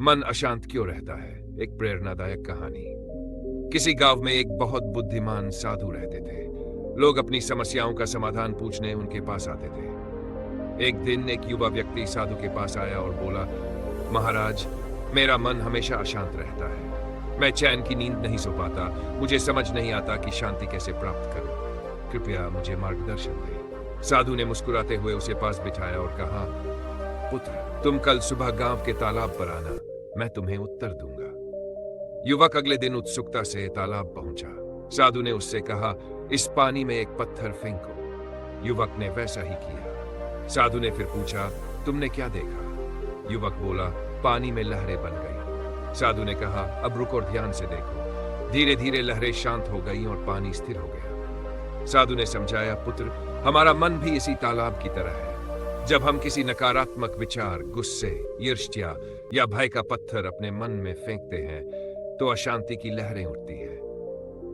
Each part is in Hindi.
मन अशांत क्यों रहता है? एक प्रेरणादायक कहानी। किसी गांव में एक बहुत बुद्धिमान साधु रहते थे। लोग अपनी समस्याओं का समाधान पूछने उनके पास आते थे। एक दिन एक युवा व्यक्ति साधु के पास आया और बोला, महाराज, मेरा मन हमेशा अशांत रहता है। मैं चैन की नींद नहीं सो पाता। मुझे समझ नहीं आता कि शांति कैसे प्राप्त करूं। कृपया मुझे मार्गदर्शन दें। साधु ने मुस्कुराते हुए उसे पास बिठाया और कहा, पुत्र, तुम कल सुबह गांव के तालाब पर आना, मैं तुम्हें उत्तर दूंगा। युवक अगले दिन उत्सुकता से तालाब पहुंचा। साधु ने उससे कहा, इस पानी में एक पत्थर फेंको। युवक ने वैसा ही किया। साधु ने फिर पूछा, तुमने क्या देखा? युवक बोला, पानी में लहरें बन गई। साधु ने कहा, अब रुको और ध्यान से देखो। धीरे धीरे लहरें शांत हो गई और पानी स्थिर हो गया। साधु ने समझाया, पुत्र, हमारा मन भी इसी तालाब की तरह है। जब हम किसी नकारात्मक विचार, गुस्से, ईर्ष्या या भय का पत्थर अपने मन में फेंकते हैं तो अशांति की लहरें उठती है।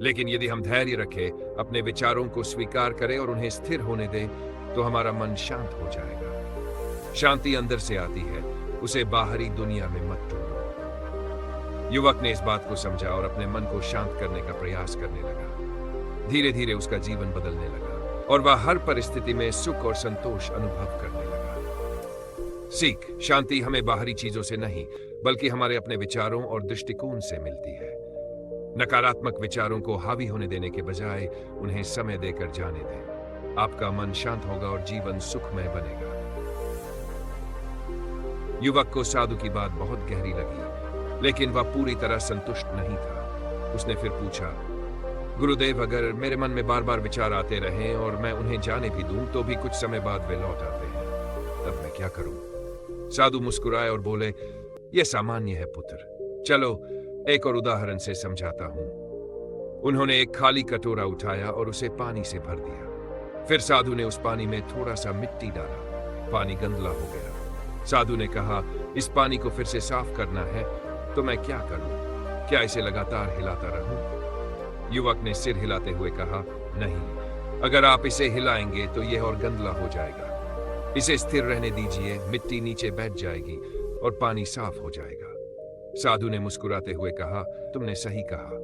लेकिन यदि हम धैर्य रखें, अपने विचारों को स्वीकार करें और उन्हें स्थिर होने दें, तो हमारा मन शांत हो जाएगा। शांति अंदर से आती है, उसे बाहरी दुनिया में मत ढूंढो। युवक ने इस बात को समझा और अपने मन को शांत करने का प्रयास करने लगा। धीरे धीरे उसका जीवन बदलने लगा और वह हर परिस्थिति में सुख और संतोष अनुभव करने लगा। सीख, शांति हमें बाहरी चीजों से नहीं, बल्कि हमारे अपने विचारों और दृष्टिकोण से मिलती है। नकारात्मक विचारों को हावी होने देने के बजाय उन्हें समय देकर जाने दें। आपका मन शांत होगा और जीवन सुखमय बनेगा। युवक को साधु की बात बहुत गहरी लगी, लेकिन वह पूरी तरह संतुष्ट नहीं था। उसने फिर पूछा, गुरुदेव, अगर मेरे मन में बार बार विचार आते रहें और मैं उन्हें जाने भी दूं, तो भी कुछ समय बाद वे लौट आते हैं, तब मैं क्या करूं? साधु मुस्कुराए और बोले, यह सामान्य है पुत्र। चलो एक और उदाहरण से समझाता हूं। उन्होंने एक खाली कटोरा उठाया और उसे पानी से भर दिया। फिर साधु ने उस पानी में थोड़ा सा मिट्टी डाला। पानी गंदला हो गया। साधु ने कहा, इस पानी को फिर से साफ करना है, तो मैं क्या करूं? क्या इसे लगातार हिलाता रहूं? युवक ने सिर हिलाते हुए कहा, नहीं, अगर आप इसे हिलाएंगे तो यह और गंदला हो जाएगा। इसे स्थिर रहने दीजिए, मिट्टी नीचे बैठ जाएगी और पानी साफ हो जाएगा। साधु ने मुस्कुराते हुए कहा, तुमने सही कहा।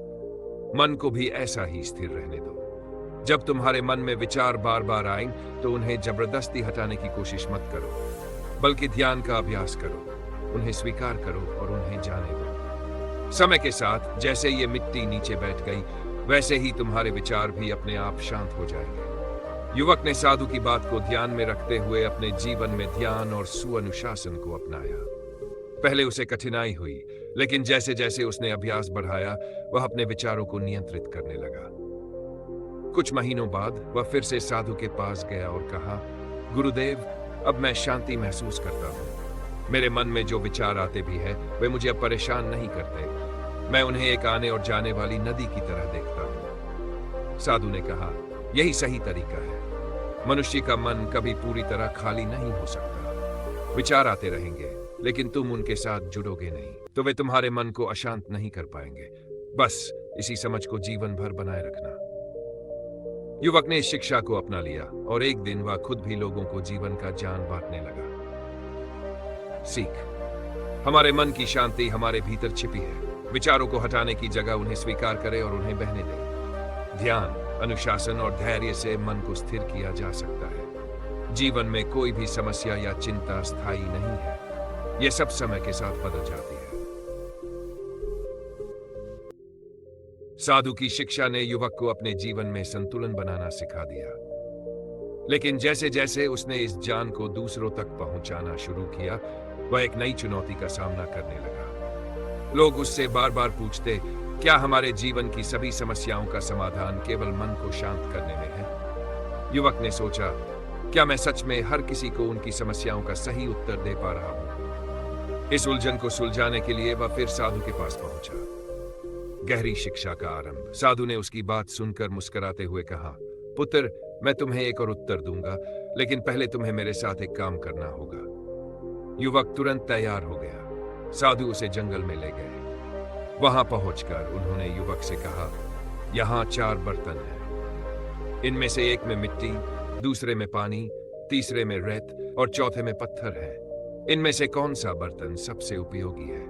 मन को भी ऐसा ही स्थिर रहने दो। जब तुम्हारे मन में विचार बार बार आए तो उन्हें जबरदस्ती हटाने की कोशिश मत करो, बल्कि ध्यान का अभ्यास करो। उन्हें स्वीकार करो और उन्हें जाने दो। समय के साथ जैसे ये मिट्टी नीचे बैठ गई, वैसे ही तुम्हारे विचार भी अपने आप शांत हो जाएंगे। युवक ने साधु की बात को ध्यान में रखते हुए अपने जीवन में ध्यान और सुअनुशासन को अपनाया। पहले उसे कठिनाई हुई, लेकिन जैसे जैसे उसने अभ्यास बढ़ाया, वह अपने विचारों को नियंत्रित करने लगा। कुछ महीनों बाद वह फिर से साधु के पास गया और कहा, गुरुदेव, अब मैं शांति महसूस करता हूँ। मेरे मन में जो विचार आते भी है, वे मुझे अब परेशान नहीं करते। मैं उन्हें एक आने और जाने वाली नदी की तरह देखता हूँ। साधु ने कहा, यही सही तरीका है। मनुष्य का मन कभी पूरी तरह खाली नहीं हो सकता। विचार आते रहेंगे, लेकिन तुम उनके साथ जुड़ोगे नहीं, तो वे तुम्हारे मन को अशांत नहीं कर पाएंगे। बस इसी समझ को जीवन भर बनाए रखना। युवक ने इस शिक्षा को अपना लिया और एक दिन वह खुद भी लोगों को जीवन का ज्ञान बांटने लगा। सीख, हमारे मन की शांति हमारे भीतर छिपी है। विचारों को हटाने की जगह उन्हें स्वीकार करें और उन्हें बहने दें। ध्यान, अनुशासन और धैर्य से मन को स्थिर किया जा सकता है। जीवन में कोई भी समस्या या चिंता स्थायी नहीं है। यह सब समय के साथ बदल जाती है। साधु की शिक्षा ने युवक को अपने जीवन में संतुलन बनाना सिखा दिया। लेकिन जैसे जैसे उसने इस ज्ञान को दूसरों तक पहुंचाना शुरू किया, वह एक नई चुनौती का सामना करने लगा। लोग उससे बार बार पूछते, क्या हमारे जीवन की सभी समस्याओं का समाधान केवल मन को शांत करने में है? युवक ने सोचा, क्या मैं सच में हर किसी को उनकी समस्याओं का सही उत्तर दे पा रहा हूं? इस उलझन को सुलझाने के लिए वह फिर साधु के पास पहुंचा। गहरी शिक्षा का आरंभ। साधु ने उसकी बात सुनकर मुस्कुराते हुए कहा, पुत्र, मैं तुम्हें एक और उत्तर दूंगा, लेकिन पहले तुम्हें मेरे साथ एक काम करना होगा। युवक तुरंत तैयार हो गया। साधु उसे जंगल में ले गए। वहां पहुंचकर उन्होंने युवक से कहा, यहां 4 बर्तन हैं। इनमें से एक में मिट्टी, दूसरे में पानी, तीसरे में रेत और चौथे में पत्थर है। इनमें से कौन सा बर्तन सबसे उपयोगी है?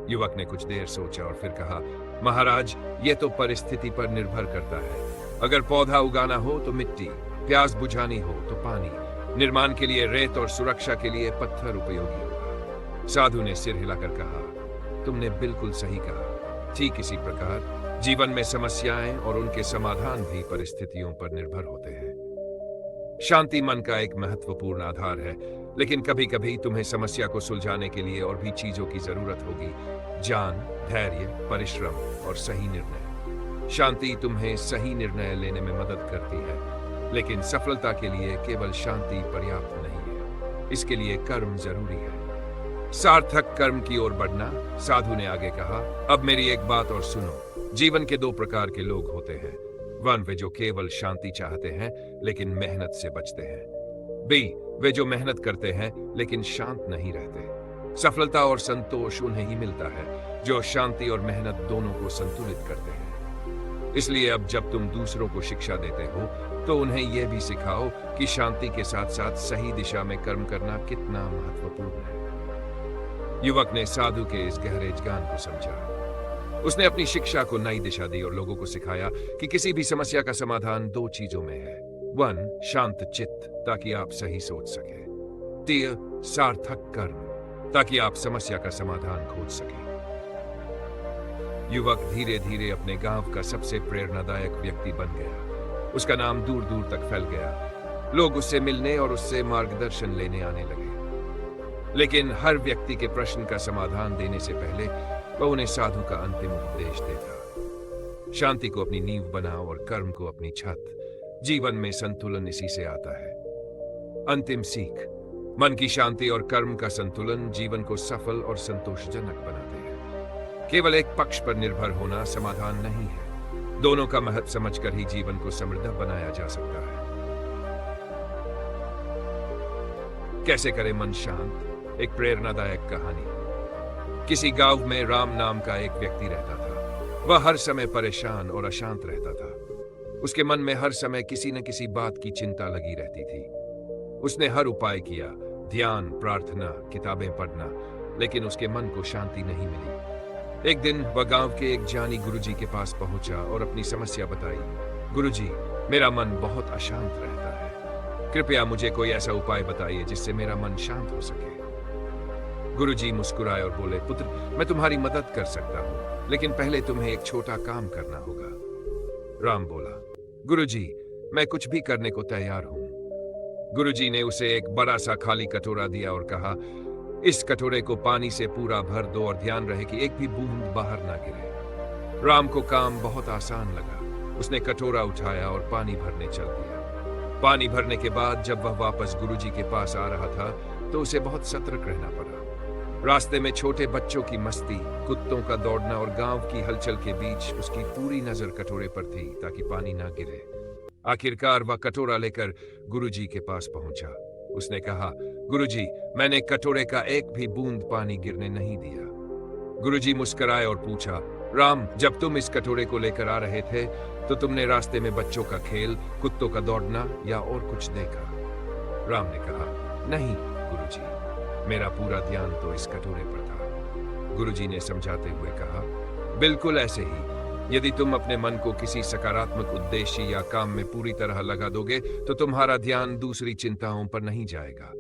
युवक ने कुछ देर सोचा और फिर कहा, महाराज, ये तो परिस्थिति पर निर्भर करता है। अगर पौधा उगाना हो तो मिट्टी, प्यास बुझानी हो तो पानी, निर्माण के लिए रेत और सुरक्षा के लिए पत्थर उपयोगी होगा। साधु ने सिर हिलाकर कहा, तुमने बिल्कुल सही कहा। ठीक इसी प्रकार जीवन में समस्याएं और उनके समाधान भी परिस्थितियों पर निर्भर होते हैं। शांति मन का एक महत्वपूर्ण आधार है, लेकिन कभी कभी तुम्हें समस्या को सुलझाने के लिए और भी चीजों की जरूरत होगी। ज्ञान, धैर्य, परिश्रम और सही निर्णय। शांति तुम्हें सही निर्णय लेने में मदद करती है, लेकिन सफलता के लिए केवल शांति पर्याप्त नहीं है। इसके लिए कर्म जरूरी है। सार्थक कर्म की ओर बढ़ना। साधु ने आगे कहा, अब मेरी एक बात और सुनो। जीवन के 2 प्रकार के लोग होते हैं। 1, वे जो केवल शांति चाहते हैं लेकिन मेहनत से बचते हैं। B, वे जो मेहनत करते हैं लेकिन शांत नहीं रहते। सफलता और संतोष उन्हें ही मिलता है जो शांति और मेहनत दोनों को संतुलित करते हैं। इसलिए अब जब तुम दूसरों को शिक्षा देते हो तो उन्हें यह भी सिखाओ कि शांति के साथ साथ सही दिशा में कर्म करना कितना महत्वपूर्ण है। युवक ने साधु के इस गहरे ज्ञान को समझा। उसने अपनी शिक्षा को नई दिशा दी और लोगों को सिखाया कि किसी भी समस्या का समाधान 2 चीजों में है। 1, शांत चित्त, ताकि आप सही सोच सके। 2, सार्थक कर्म, ताकि आप समस्या का समाधान खोज सके। युवक धीरे धीरे अपने गांव का सबसे प्रेरणादायक व्यक्ति बन गया। उसका नाम दूर दूर तक फैल गया। लोग उससे मिलने और उससे मार्गदर्शन लेने आने लगे। लेकिन हर व्यक्ति के प्रश्न का समाधान देने से पहले वह उन्हें साधु का अंतिम उपदेश देता। शांति को अपनी नींव बनाओ और कर्म को अपनी छत। जीवन में संतुलन इसी से आता है। अंतिम सीख, मन की शांति और कर्म का संतुलन जीवन को सफल और संतोषजनक बनाते हैं। केवल एक पक्ष पर निर्भर होना समाधान नहीं है। दोनों का महत्व समझकर ही जीवन को समृद्ध बनाया जा सकता है। कैसे करें मन शांत? एक प्रेरणादायक कहानी। किसी गांव में राम नाम का एक व्यक्ति रहता था। वह हर समय परेशान और अशांत रहता था। उसके मन में हर समय किसी न किसी बात की चिंता लगी रहती थी। उसने हर उपाय किया, ध्यान, प्रार्थना, किताबें पढ़ना, लेकिन उसके मन को शांति नहीं मिली। एक दिन वह गांव के एक ज्ञानी गुरुजी के पास पहुंचा और अपनी समस्या बताई। गुरुजी, मेरा मन बहुत अशांत रहता है। कृपया मुझे कोई ऐसा उपाय बताइए जिससे मेरा मन शांत हो सके। गुरुजी मुस्कुराए और बोले, पुत्र, मैं तुम्हारी मदद कर सकता हूँ, लेकिन पहले तुम्हें एक छोटा काम करना होगा। राम बोला, गुरुजी, मैं कुछ भी करने को तैयार हूँ। गुरुजी ने उसे एक बड़ा सा खाली कटोरा दिया और कहा, इस कटोरे को पानी से पूरा भर दो और ध्यान रहे कि एक भी बूंद बाहर ना गिरे। राम को काम बहुत आसान लगा। उसने कटोरा उठाया और पानी भरने चल दिया। पानी भरने के बाद जब वह वापस गुरुजी के पास आ रहा था तो उसे बहुत सतर्क रहना पड़ा। रास्ते में छोटे बच्चों की मस्ती, कुत्तों का दौड़ना और गांव की हलचल के बीच उसकी पूरी नजर कटोरे पर थी ताकि पानी ना गिरे। आखिरकार वह कटोरा लेकर गुरुजी के पास पहुंचा। उसने कहा, गुरुजी, मैंने कटोरे का एक भी बूंद पानी गिरने नहीं दिया। गुरुजी मुस्कुराए और पूछा, राम, जब तुम इस कटोरे को लेकर आ रहे थे तो तुमने रास्ते में बच्चों का खेल, कुत्तों का दौड़ना या और कुछ देखा? राम ने कहा, नहीं गुरुजी, मेरा पूरा ध्यान तो इस कटोरे पर था। गुरुजी ने समझाते हुए कहा, बिल्कुल ऐसे ही यदि तुम अपने मन को किसी सकारात्मक उद्देश्य या काम में पूरी तरह लगा दोगे तो तुम्हारा ध्यान दूसरी चिंताओं पर नहीं जाएगा।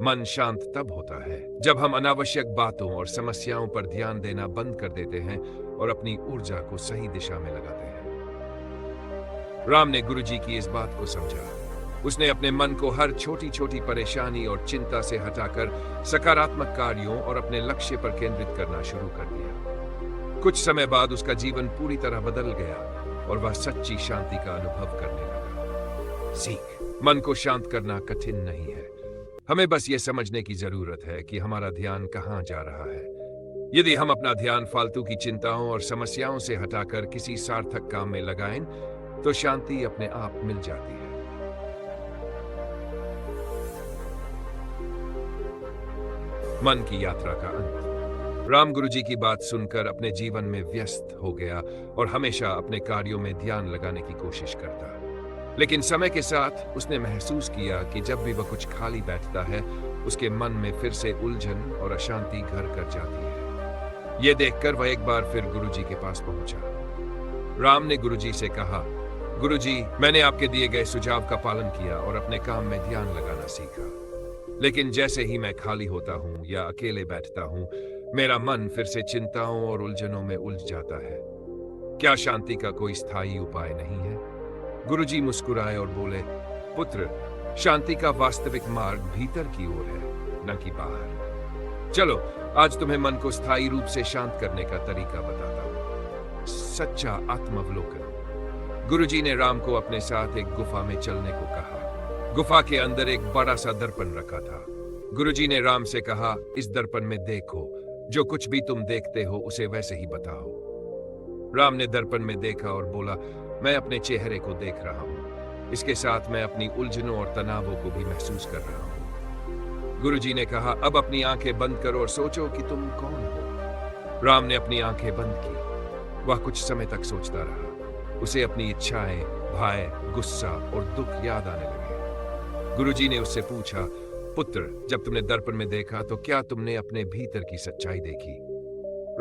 मन शांत तब होता है जब हम अनावश्यक बातों और समस्याओं पर ध्यान देना बंद कर देते हैं और अपनी ऊर्जा को सही दिशा में लगाते हैं। राम ने गुरुजी की इस बात को समझा। उसने अपने मन को हर छोटी छोटी परेशानी और चिंता से हटाकर सकारात्मक कार्यों और अपने लक्ष्य पर केंद्रित करना शुरू कर दिया। कुछ समय बाद उसका जीवन पूरी तरह बदल गया और वह सच्ची शांति का अनुभव करने लगा। सीख, मन को शांत करना कठिन नहीं है। हमें बस ये समझने की जरूरत है कि हमारा ध्यान कहाँ जा रहा है। यदि हम अपना ध्यान फालतू की चिंताओं और समस्याओं से हटाकर किसी सार्थक काम में लगाएं तो शांति अपने आप मिल जाती है। मन की यात्रा का अंत। राम गुरुजी की बात सुनकर अपने जीवन में व्यस्त हो गया और हमेशा अपने कार्यों में ध्यान लगाने की कोशिश करता। लेकिन समय के साथ उसने महसूस किया कि जब भी वह कुछ खाली बैठता है उसके मन में फिर से उलझन और अशांति घर कर जाती है। ये देखकर वह एक बार फिर गुरुजी के पास पहुंचा। राम ने गुरुजी से कहा, गुरुजी, मैंने आपके दिए गए सुझाव का पालन किया और अपने काम में ध्यान लगाना सीखा, लेकिन जैसे ही मैं खाली होता हूं या अकेले बैठता हूं, मेरा मन फिर से चिंताओं और उलझनों में उलझ जाता है। क्या शांति का कोई स्थायी उपाय नहीं है? गुरुजी मुस्कुराए और बोले, पुत्र, शांति का वास्तविक मार्ग भीतर की ओर है, न कि बाहर। चलो, आज तुम्हें मन को स्थायी रूप से शांत करने का तरीका बताता हूं। सच्चा आत्मावलोकन। गुरुजी ने राम को अपने साथ एक गुफा में चलने को कहा। गुफा के अंदर एक बड़ा सा दर्पण रखा था। गुरुजी ने राम से कहा, इस दर्पण में देखो, जो कुछ भी तुम देखते हो उसे वैसे ही बताओ। राम ने दर्पण में देखा और बोला, मैं अपने चेहरे को देख रहा हूं। इसके साथ मैं अपनी उलझनों और तनावों को भी महसूस कर रहा हूं। गुरुजी ने कहा, अब अपनी आंखें बंद करो और सोचो कि तुम कौन हो। राम ने अपनी आंखें बंद की। वह कुछ समय तक सोचता रहा। उसे अपनी इच्छाएं, भय, गुस्सा और दुख याद आने लगे। गुरुजी ने उससे पूछा, पुत्र, जब तुमने दर्पण में देखा तो क्या तुमने अपने भीतर की सच्चाई देखी?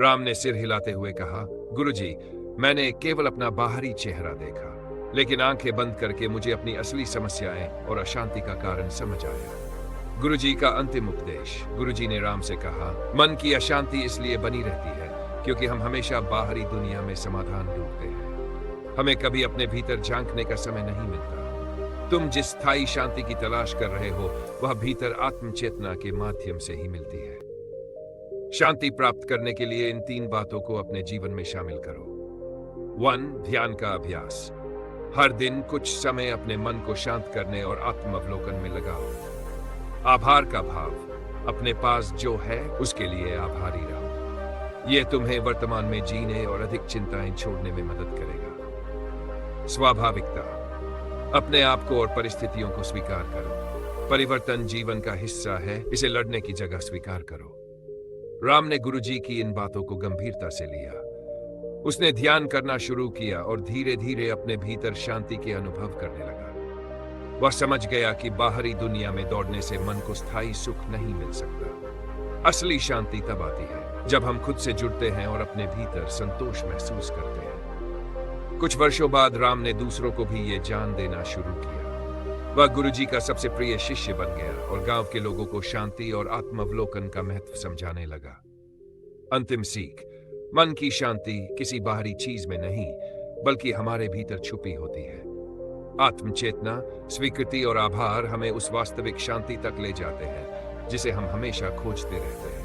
राम ने सिर हिलाते हुए कहा, गुरुजी, मैंने केवल अपना बाहरी चेहरा देखा, लेकिन आंखें बंद करके मुझे अपनी असली समस्याएं और अशांति का कारण समझ आया। गुरुजी का अंतिम उपदेश। गुरुजी ने राम से कहा, मन की अशांति इसलिए बनी रहती है क्योंकि हम हमेशा बाहरी दुनिया में समाधान ढूंढते हैं। हमें कभी अपने भीतर झांकने का समय नहीं मिलता। तुम जिस स्थायी शांति की तलाश कर रहे हो, वह भीतर आत्मचेतना के माध्यम से ही मिलती है। शांति प्राप्त करने के लिए इन 3 बातों को अपने जीवन में शामिल करो। 1. ध्यान का अभ्यास। हर दिन कुछ समय अपने मन को शांत करने और आत्मावलोकन में लगाओ। आभार का भाव। अपने पास जो है उसके लिए आभारी रहो। यह तुम्हें वर्तमान में जीने और अधिक चिंताएं छोड़ने में मदद करेगा। स्वाभाविकता। अपने आप को और परिस्थितियों को स्वीकार करो। परिवर्तन जीवन का हिस्सा है, इसे लड़ने की जगह स्वीकार करो। राम ने गुरुजी की इन बातों को गंभीरता से लिया। उसने ध्यान करना शुरू किया और धीरे धीरे अपने भीतर शांति के अनुभव करने लगा। वह समझ गया कि बाहरी दुनिया में दौड़ने से मन को स्थायी सुख नहीं मिल सकता। असली शांति तब आती है जब हम खुद से जुड़ते हैं और अपने भीतर संतोष महसूस करते हैं। कुछ वर्षों बाद राम ने दूसरों को भी ये जान देना शुरू किया। वह गुरुजी का सबसे प्रिय शिष्य बन गया और गांव के लोगों को शांति और आत्मावलोकन का महत्व समझाने लगा। अंतिम सीख। मन की शांति किसी बाहरी चीज में नहीं, बल्कि हमारे भीतर छुपी होती है। आत्मचेतना, स्वीकृति और आभार हमें उस वास्तविक शांति तक ले जाते हैं जिसे हम हमेशा खोजते रहते हैं।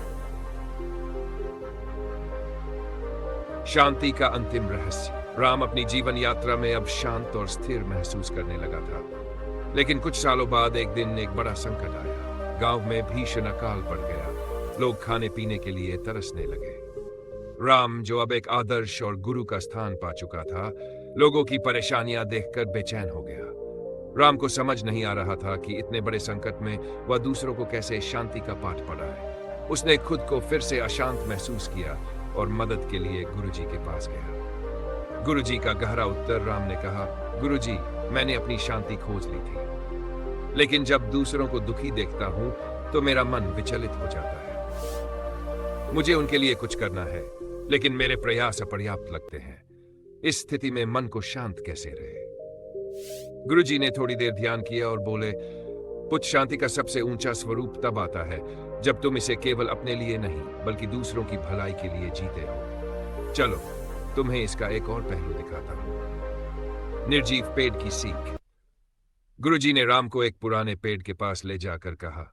शांति का अंतिम रहस्य। राम अपनी जीवन यात्रा में अब शांत और स्थिर महसूस करने लगा था। लेकिन कुछ सालों बाद एक दिन एक बड़ा संकट आया। गांव में भीषण अकाल पड़ गया। लोग खाने पीने के लिए तरसने लगे। राम, जो अब एक आदर्श और गुरु का स्थान पा चुका था, लोगों की परेशानियां देखकर बेचैन हो गया। राम को समझ नहीं आ रहा था कि इतने बड़े संकट में वह दूसरों को कैसे शांति का पाठ पढ़ाए। उसने खुद को फिर से अशांत महसूस किया और मदद के लिए गुरुजी के पास गया। गुरुजी का गहरा उत्तर। राम ने कहा, गुरुजी, मैंने अपनी शांति खोज ली थी, लेकिन जब दूसरों को दुखी देखता हूं तो मेरा मन विचलित हो जाता है। मुझे उनके लिए कुछ करना है, लेकिन मेरे प्रयास अपर्याप्त लगते हैं। इस स्थिति में मन को शांत कैसे रहे? गुरुजी ने थोड़ी देर ध्यान किया और बोले, पुत्र, शांति का सबसे ऊंचा स्वरूप तब आता है जब तुम इसे केवल अपने लिए नहीं, बल्कि दूसरों की भलाई के लिए जीते हो। चलो, तुम्हें इसका एक और पहलू दिखाता हूं। निर्जीव पेड़ की सीख। गुरुजी ने राम को एक पुराने पेड़ के पास ले जाकर कहा,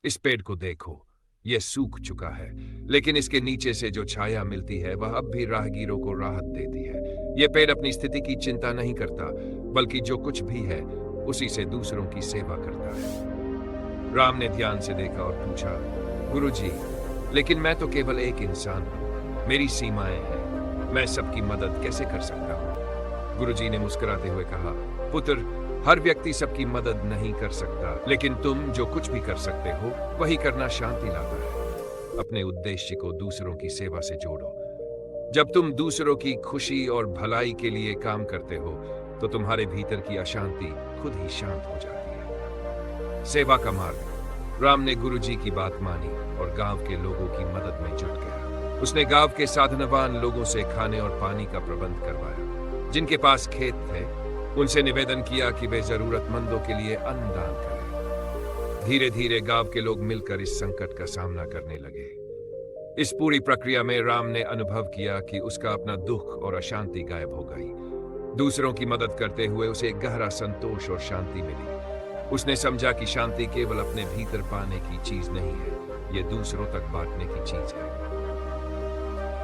इस पेड़ को देखो, यह सूख चुका है, लेकिन इसके नीचे से जो छाया मिलती है वह अब भी राहगीरों को राहत देती है। यह पेड़ अपनी स्थिति की चिंता नहीं करता, बल्कि जो कुछ भी है उसी से दूसरों की सेवा करता है। राम ने ध्यान से देखा और पूछा, गुरुजी, लेकिन मैं तो केवल एक इंसान हूं, मेरी सीमाएं हैं, मैं सबकी मदद कैसे कर सकता हूं? गुरुजी ने मुस्कुराते हुए कहा, पुत्र, हर व्यक्ति सबकी मदद नहीं कर सकता, लेकिन तुम जो कुछ भी कर सकते हो वही करना शांति लाता है। अपने उद्देश्य को दूसरों की सेवा से जोड़ो। जब तुम दूसरों की खुशी और भलाई के लिए काम करते हो तो तुम्हारे भीतर की अशांति खुद ही शांत हो जाती है। सेवा का मार्ग। राम ने गुरुजी की बात मानी और गांव के लोगों की मदद में जुट गया। उसने गांव के साधनवान लोगों से खाने और पानी का प्रबंध करवाया। जिनके पास खेत थे, उनसे निवेदन किया कि वे जरूरतमंदों के लिए अन्न दान करें। धीरे धीरे गांव के लोग मिलकर इस संकट का सामना करने लगे। इस पूरी प्रक्रिया में राम ने अनुभव किया कि उसका अपना दुख और अशांति गायब हो गई। दूसरों की मदद करते हुए उसे एक गहरा संतोष और शांति मिली। उसने समझा कि शांति केवल अपने भीतर पाने की चीज नहीं है, यह दूसरों तक बांटने की चीज है।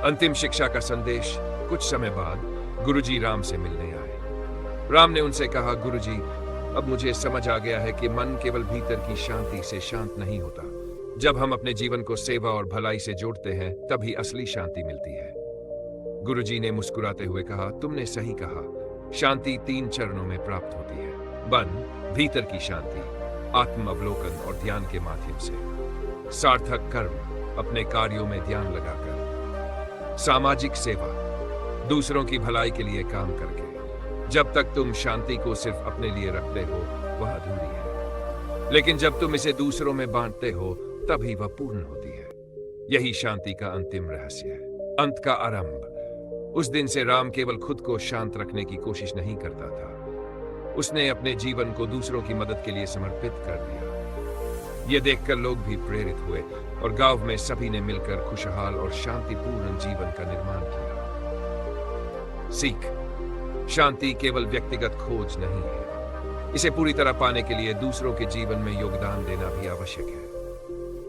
अंतिम शिक्षा का संदेश। कुछ समय बाद गुरुजी राम से मिलने आए। राम ने उनसे कहा, गुरुजी, अब मुझे समझ आ गया है कि मन केवल भीतर की शांति से शांत नहीं होता। जब हम अपने जीवन को सेवा और भलाई से जोड़ते हैं, तभी असली शांति मिलती है। गुरुजी ने मुस्कुराते हुए कहा, तुमने सही कहा। शांति 3 चरणों में प्राप्त होती है। मन, भीतर की शांति, आत्म अवलोकन और ध्यान के माध्यम से। सार्थक कर्म, अपने कार्यों में ध्यान लगाकर। सामाजिक सेवा, दूसरों की भलाई के लिए काम करके। जब तक तुम शांति को सिर्फ अपने लिए रखते हो, वह अधूरी है, लेकिन जब तुम इसे दूसरों में बांटते हो, तभी वह पूर्ण होती है। यही शांति का अंतिम रहस्य है। अंत का आरंभ। उस दिन से राम केवल खुद को शांत रखने की कोशिश नहीं करता था, उसने अपने जीवन को दूसरों की मदद के लिए समर्पित कर दिया। यह देखकर लोग भी प्रेरित हुए और गांव में सभी ने मिलकर खुशहाल और शांतिपूर्ण जीवन का निर्माण किया। सीख। शांति केवल व्यक्तिगत खोज नहीं है, इसे पूरी तरह पाने के लिए दूसरों के जीवन में योगदान देना भी आवश्यक है।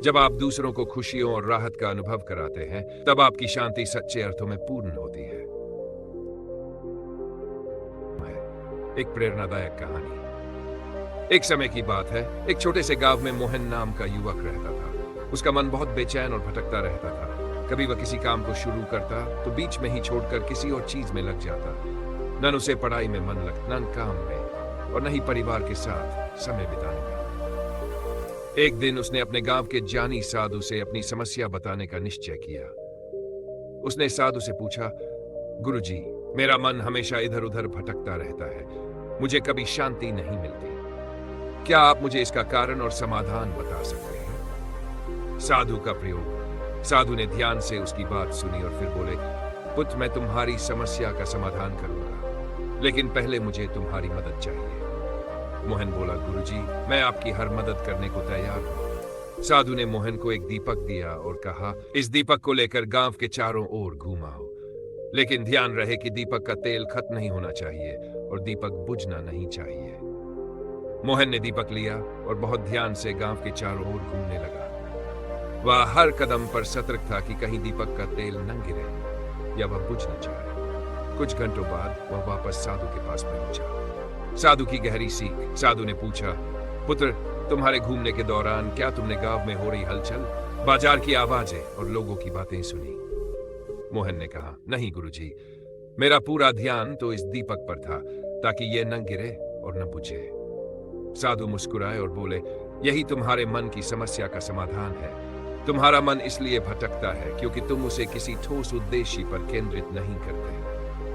जब आप दूसरों को खुशियों और राहत का अनुभव कराते हैं, तब आपकी शांति सच्चे अर्थों में पूर्ण होती है। एक प्रेरणादायक कहानी। एक समय की बात है, एक छोटे से गांव में मोहन नाम का युवक रहता था। उसका मन बहुत बेचैन और भटकता रहता था। कभी वह किसी काम को शुरू करता तो बीच में ही छोड़कर किसी और चीज में लग जाता। न उसे पढ़ाई में मन लगता, न काम में, और न ही परिवार के साथ समय बिताने में। एक दिन उसने अपने गांव के जानी साधु से अपनी समस्या बताने का निश्चय किया। उसने साधु से पूछा, गुरुजी, मेरा मन हमेशा इधर उधर भटकता रहता है, मुझे कभी शांति नहीं मिलती। क्या आप मुझे इसका कारण और समाधान बता सकते हैं? साधु का प्रयोग। साधु ने ध्यान से उसकी बात सुनी और फिर बोले, पुत्र, मैं तुम्हारी समस्या का समाधान करूंगा, लेकिन पहले मुझे तुम्हारी मदद चाहिए। मोहन बोला, गुरुजी, मैं आपकी हर मदद करने को तैयार हूं। साधु ने मोहन को एक दीपक दिया और कहा, इस दीपक को लेकर गांव के चारों ओर घुमाओ, लेकिन ध्यान रहे कि दीपक का तेल खत्म नहीं होना चाहिए और दीपक बुझना नहीं चाहिए। मोहन ने दीपक लिया और बहुत ध्यान से गांव के चारों ओर घूमने लगा। वह हर कदम पर सतर्क था कि कहीं दीपक का तेल न गिरे या वह बुझ न जाए। कुछ घंटों बाद वह वापस साधु के पास पहुंचा। साधु की गहरी सीख। साधु ने पूछा, पुत्र, तुम्हारे घूमने के दौरान क्या तुमने गांव में हो रही हलचल, बाजार की आवाजें और लोगों की बातें सुनी? मोहन ने कहा, नहीं गुरुजी, मेरा पूरा ध्यान तो इस दीपक पर था ताकि यह न गिरे और न बुझे। साधु मुस्कुराए और बोले, यही तुम्हारे मन की समस्या का समाधान है। तुम्हारा मन इसलिए भटकता है क्योंकि तुम उसे किसी ठोस उद्देश्य पर केंद्रित नहीं करते।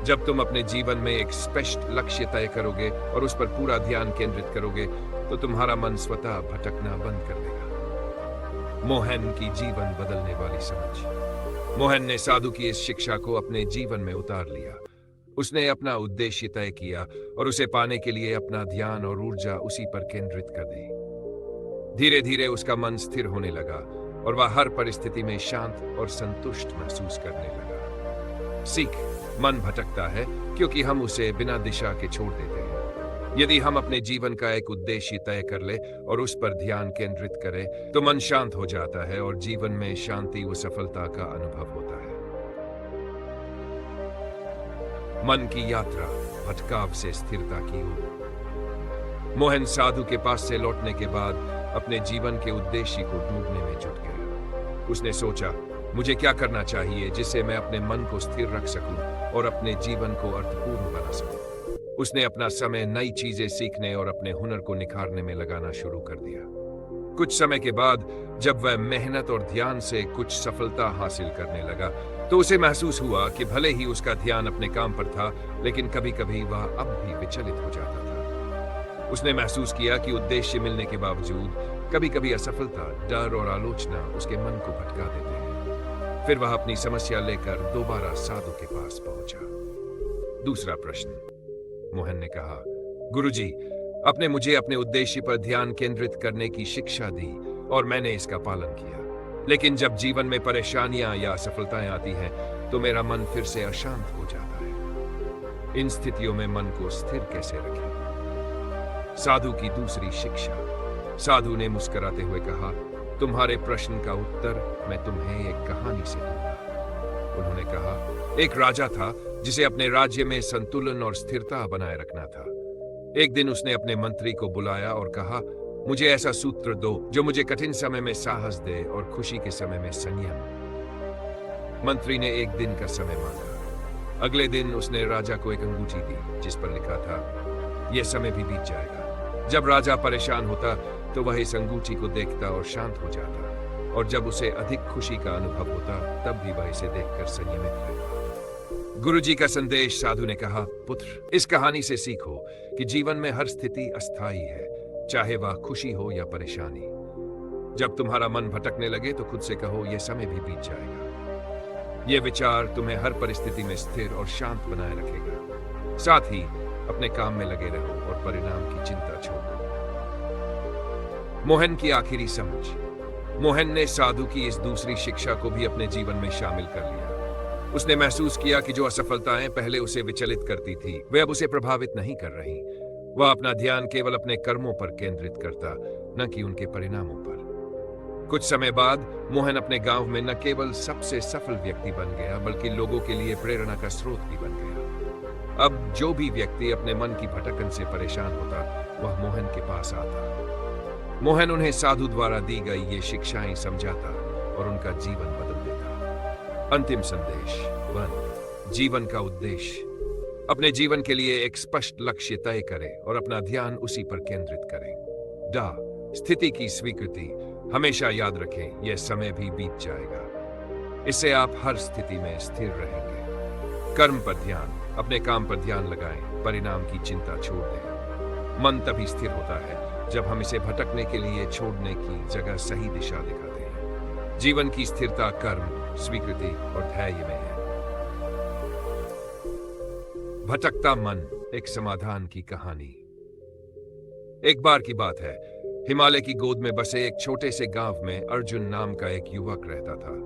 जब तुम अपने जीवन में एक स्पष्ट लक्ष्य तय करोगे और उस पर पूरा ध्यान केंद्रित करोगे, तो तुम्हारा मन स्वतः भटकना बंद कर देगा। मोहन की जीवन बदलने वाली समझ। मोहन ने साधु की इस शिक्षा को अपने जीवन में उतार लिया। उसने अपना उद्देश्य तय किया और उसे पाने के लिए अपना ध्यान और ऊर्जा उसी पर केंद्रित कर दी। धीरे धीरे उसका मन स्थिर होने लगा और वह हर परिस्थिति में शांत और संतुष्ट महसूस करने लगा। सीख। मन भटकता है क्योंकि हम उसे बिना दिशा के छोड़ देते हैं। यदि हम अपने जीवन का एक उद्देश्य तय कर ले और उस पर ध्यान केंद्रित करें, तो मन शांत हो जाता है और जीवन में शांति व सफलता का अनुभव होता है। मन की यात्रा, भटकाव से स्थिरता की ओर। मोहन साधु के पास से लौटने के बाद अपने जीवन के उद्देश्य को ढूंढने में जुट गया। उसने सोचा, मुझे क्या करना चाहिए जिससे मैं अपने मन को स्थिर रख सकूं और अपने जीवन को अर्थपूर्ण बना सकूं। उसने अपना समय नई चीजें सीखने और अपने हुनर को निखारने में लगाना शुरू कर दिया। कुछ समय के बाद जब वह मेहनत और ध्यान से कुछ सफलता हासिल करने लगा, तो उसे महसूस हुआ कि भले ही उसका ध्यान अपने काम पर था, लेकिन कभी-कभी वह अब भी विचलित हो जाता था। उसने महसूस किया कि उद्देश्य मिलने के बावजूद कभी-कभी असफलता, डर और आलोचना उसके मन को भटका देते हैं। फिर वह अपनी समस्या लेकर दोबारा साधु के पास पहुंचा। दूसरा प्रश्न। मोहन ने कहा, गुरुजी, आपने मुझे अपने उद्देश्य पर ध्यान केंद्रित करने की शिक्षा दी और मैंने इसका पालन किया, लेकिन जब जीवन में परेशानियां या असफलताएं आती हैं तो मेरा मन फिर से अशांत हो जाता है। इन स्थितियों में मन को स्थिर कैसे रखें? साधु की दूसरी शिक्षा। साधु ने मुस्कुराते हुए कहा, तुम्हारे प्रश्न का उत्तर मैं तुम्हें एक कहानी से दूंगा। उन्होंने कहा, एक राजा था जिसे अपने राज्य में संतुलन और स्थिरता बनाए रखना था। एक दिन उसने अपने मंत्री को बुलाया और कहा, मुझे ऐसा सूत्र दो जो मुझे कठिन समय में साहस दे और खुशी के समय में संयम। मंत्री ने एक दिन का समय मांगा। अगले दिन उसने राजा को एक अंगूठी दी जिस पर लिखा था, यह समय भी बीत जाएगा। जब राजा परेशान होता तो वह इस अंगूठी को देखता और शांत हो जाता, और जब उसे अधिक खुशी का अनुभव होता तब भी वह इसे देखकर संयमित रहता। गुरुजी का संदेश। साधु ने कहा, पुत्र, इस कहानी से सीखो कि जीवन में हर स्थिति अस्थायी है, चाहे वह खुशी हो या परेशानी। जब तुम्हारा मन भटकने लगे तो खुद से कहो, यह समय भी बीत जाएगा। यह विचार तुम्हें हर परिस्थिति में स्थिर और शांत बनाए रखेगा। साथ ही अपने काम में लगे रहो और परिणाम की चिंता छोड़ दो। मोहन की आखिरी समझ। मोहन ने साधु की इस दूसरी शिक्षा को भी अपने जीवन में शामिल कर लिया। उसने महसूस किया कि जो असफलताएं पहले उसे विचलित करती थी वे अब उसे प्रभावित नहीं कर रही। वह अपना ध्यान केवल अपने कर्मों पर केंद्रित करता, न कि उनके परिणामों पर। कुछ समय बाद मोहन अपने गांव में न केवल सबसे सफल व्यक्ति बन गया, बल्कि लोगों के लिए प्रेरणा का स्रोत भी बन गया। अब जो भी व्यक्ति अपने मन की भटकन से परेशान होता, वह मोहन के पास आता। मोहन उन्हें साधु द्वारा दी गई ये शिक्षाएं समझाता और उनका जीवन बदल देता। अंतिम संदेश। 1। जीवन का उद्देश्य। अपने जीवन के लिए एक स्पष्ट लक्ष्य तय करें और अपना ध्यान उसी पर केंद्रित करें। डा स्थिति की स्वीकृति। हमेशा याद रखें, यह समय भी बीत जाएगा। इससे आप हर स्थिति में स्थिर रहेंगे। कर्म पर ध्यान। अपने काम पर ध्यान लगाएं, परिणाम की चिंता छोड़ दें। मन तभी स्थिर होता है जब हम इसे भटकने के लिए छोड़ने की जगह सही दिशा दिखाते हैं। जीवन की स्थिरता कर्म, स्वीकृति और धैर्य में है। भटकता मन, एक समाधान की कहानी। एक बार की बात है, हिमालय की गोद में बसे एक छोटे से गांव में अर्जुन नाम का एक युवक रहता था।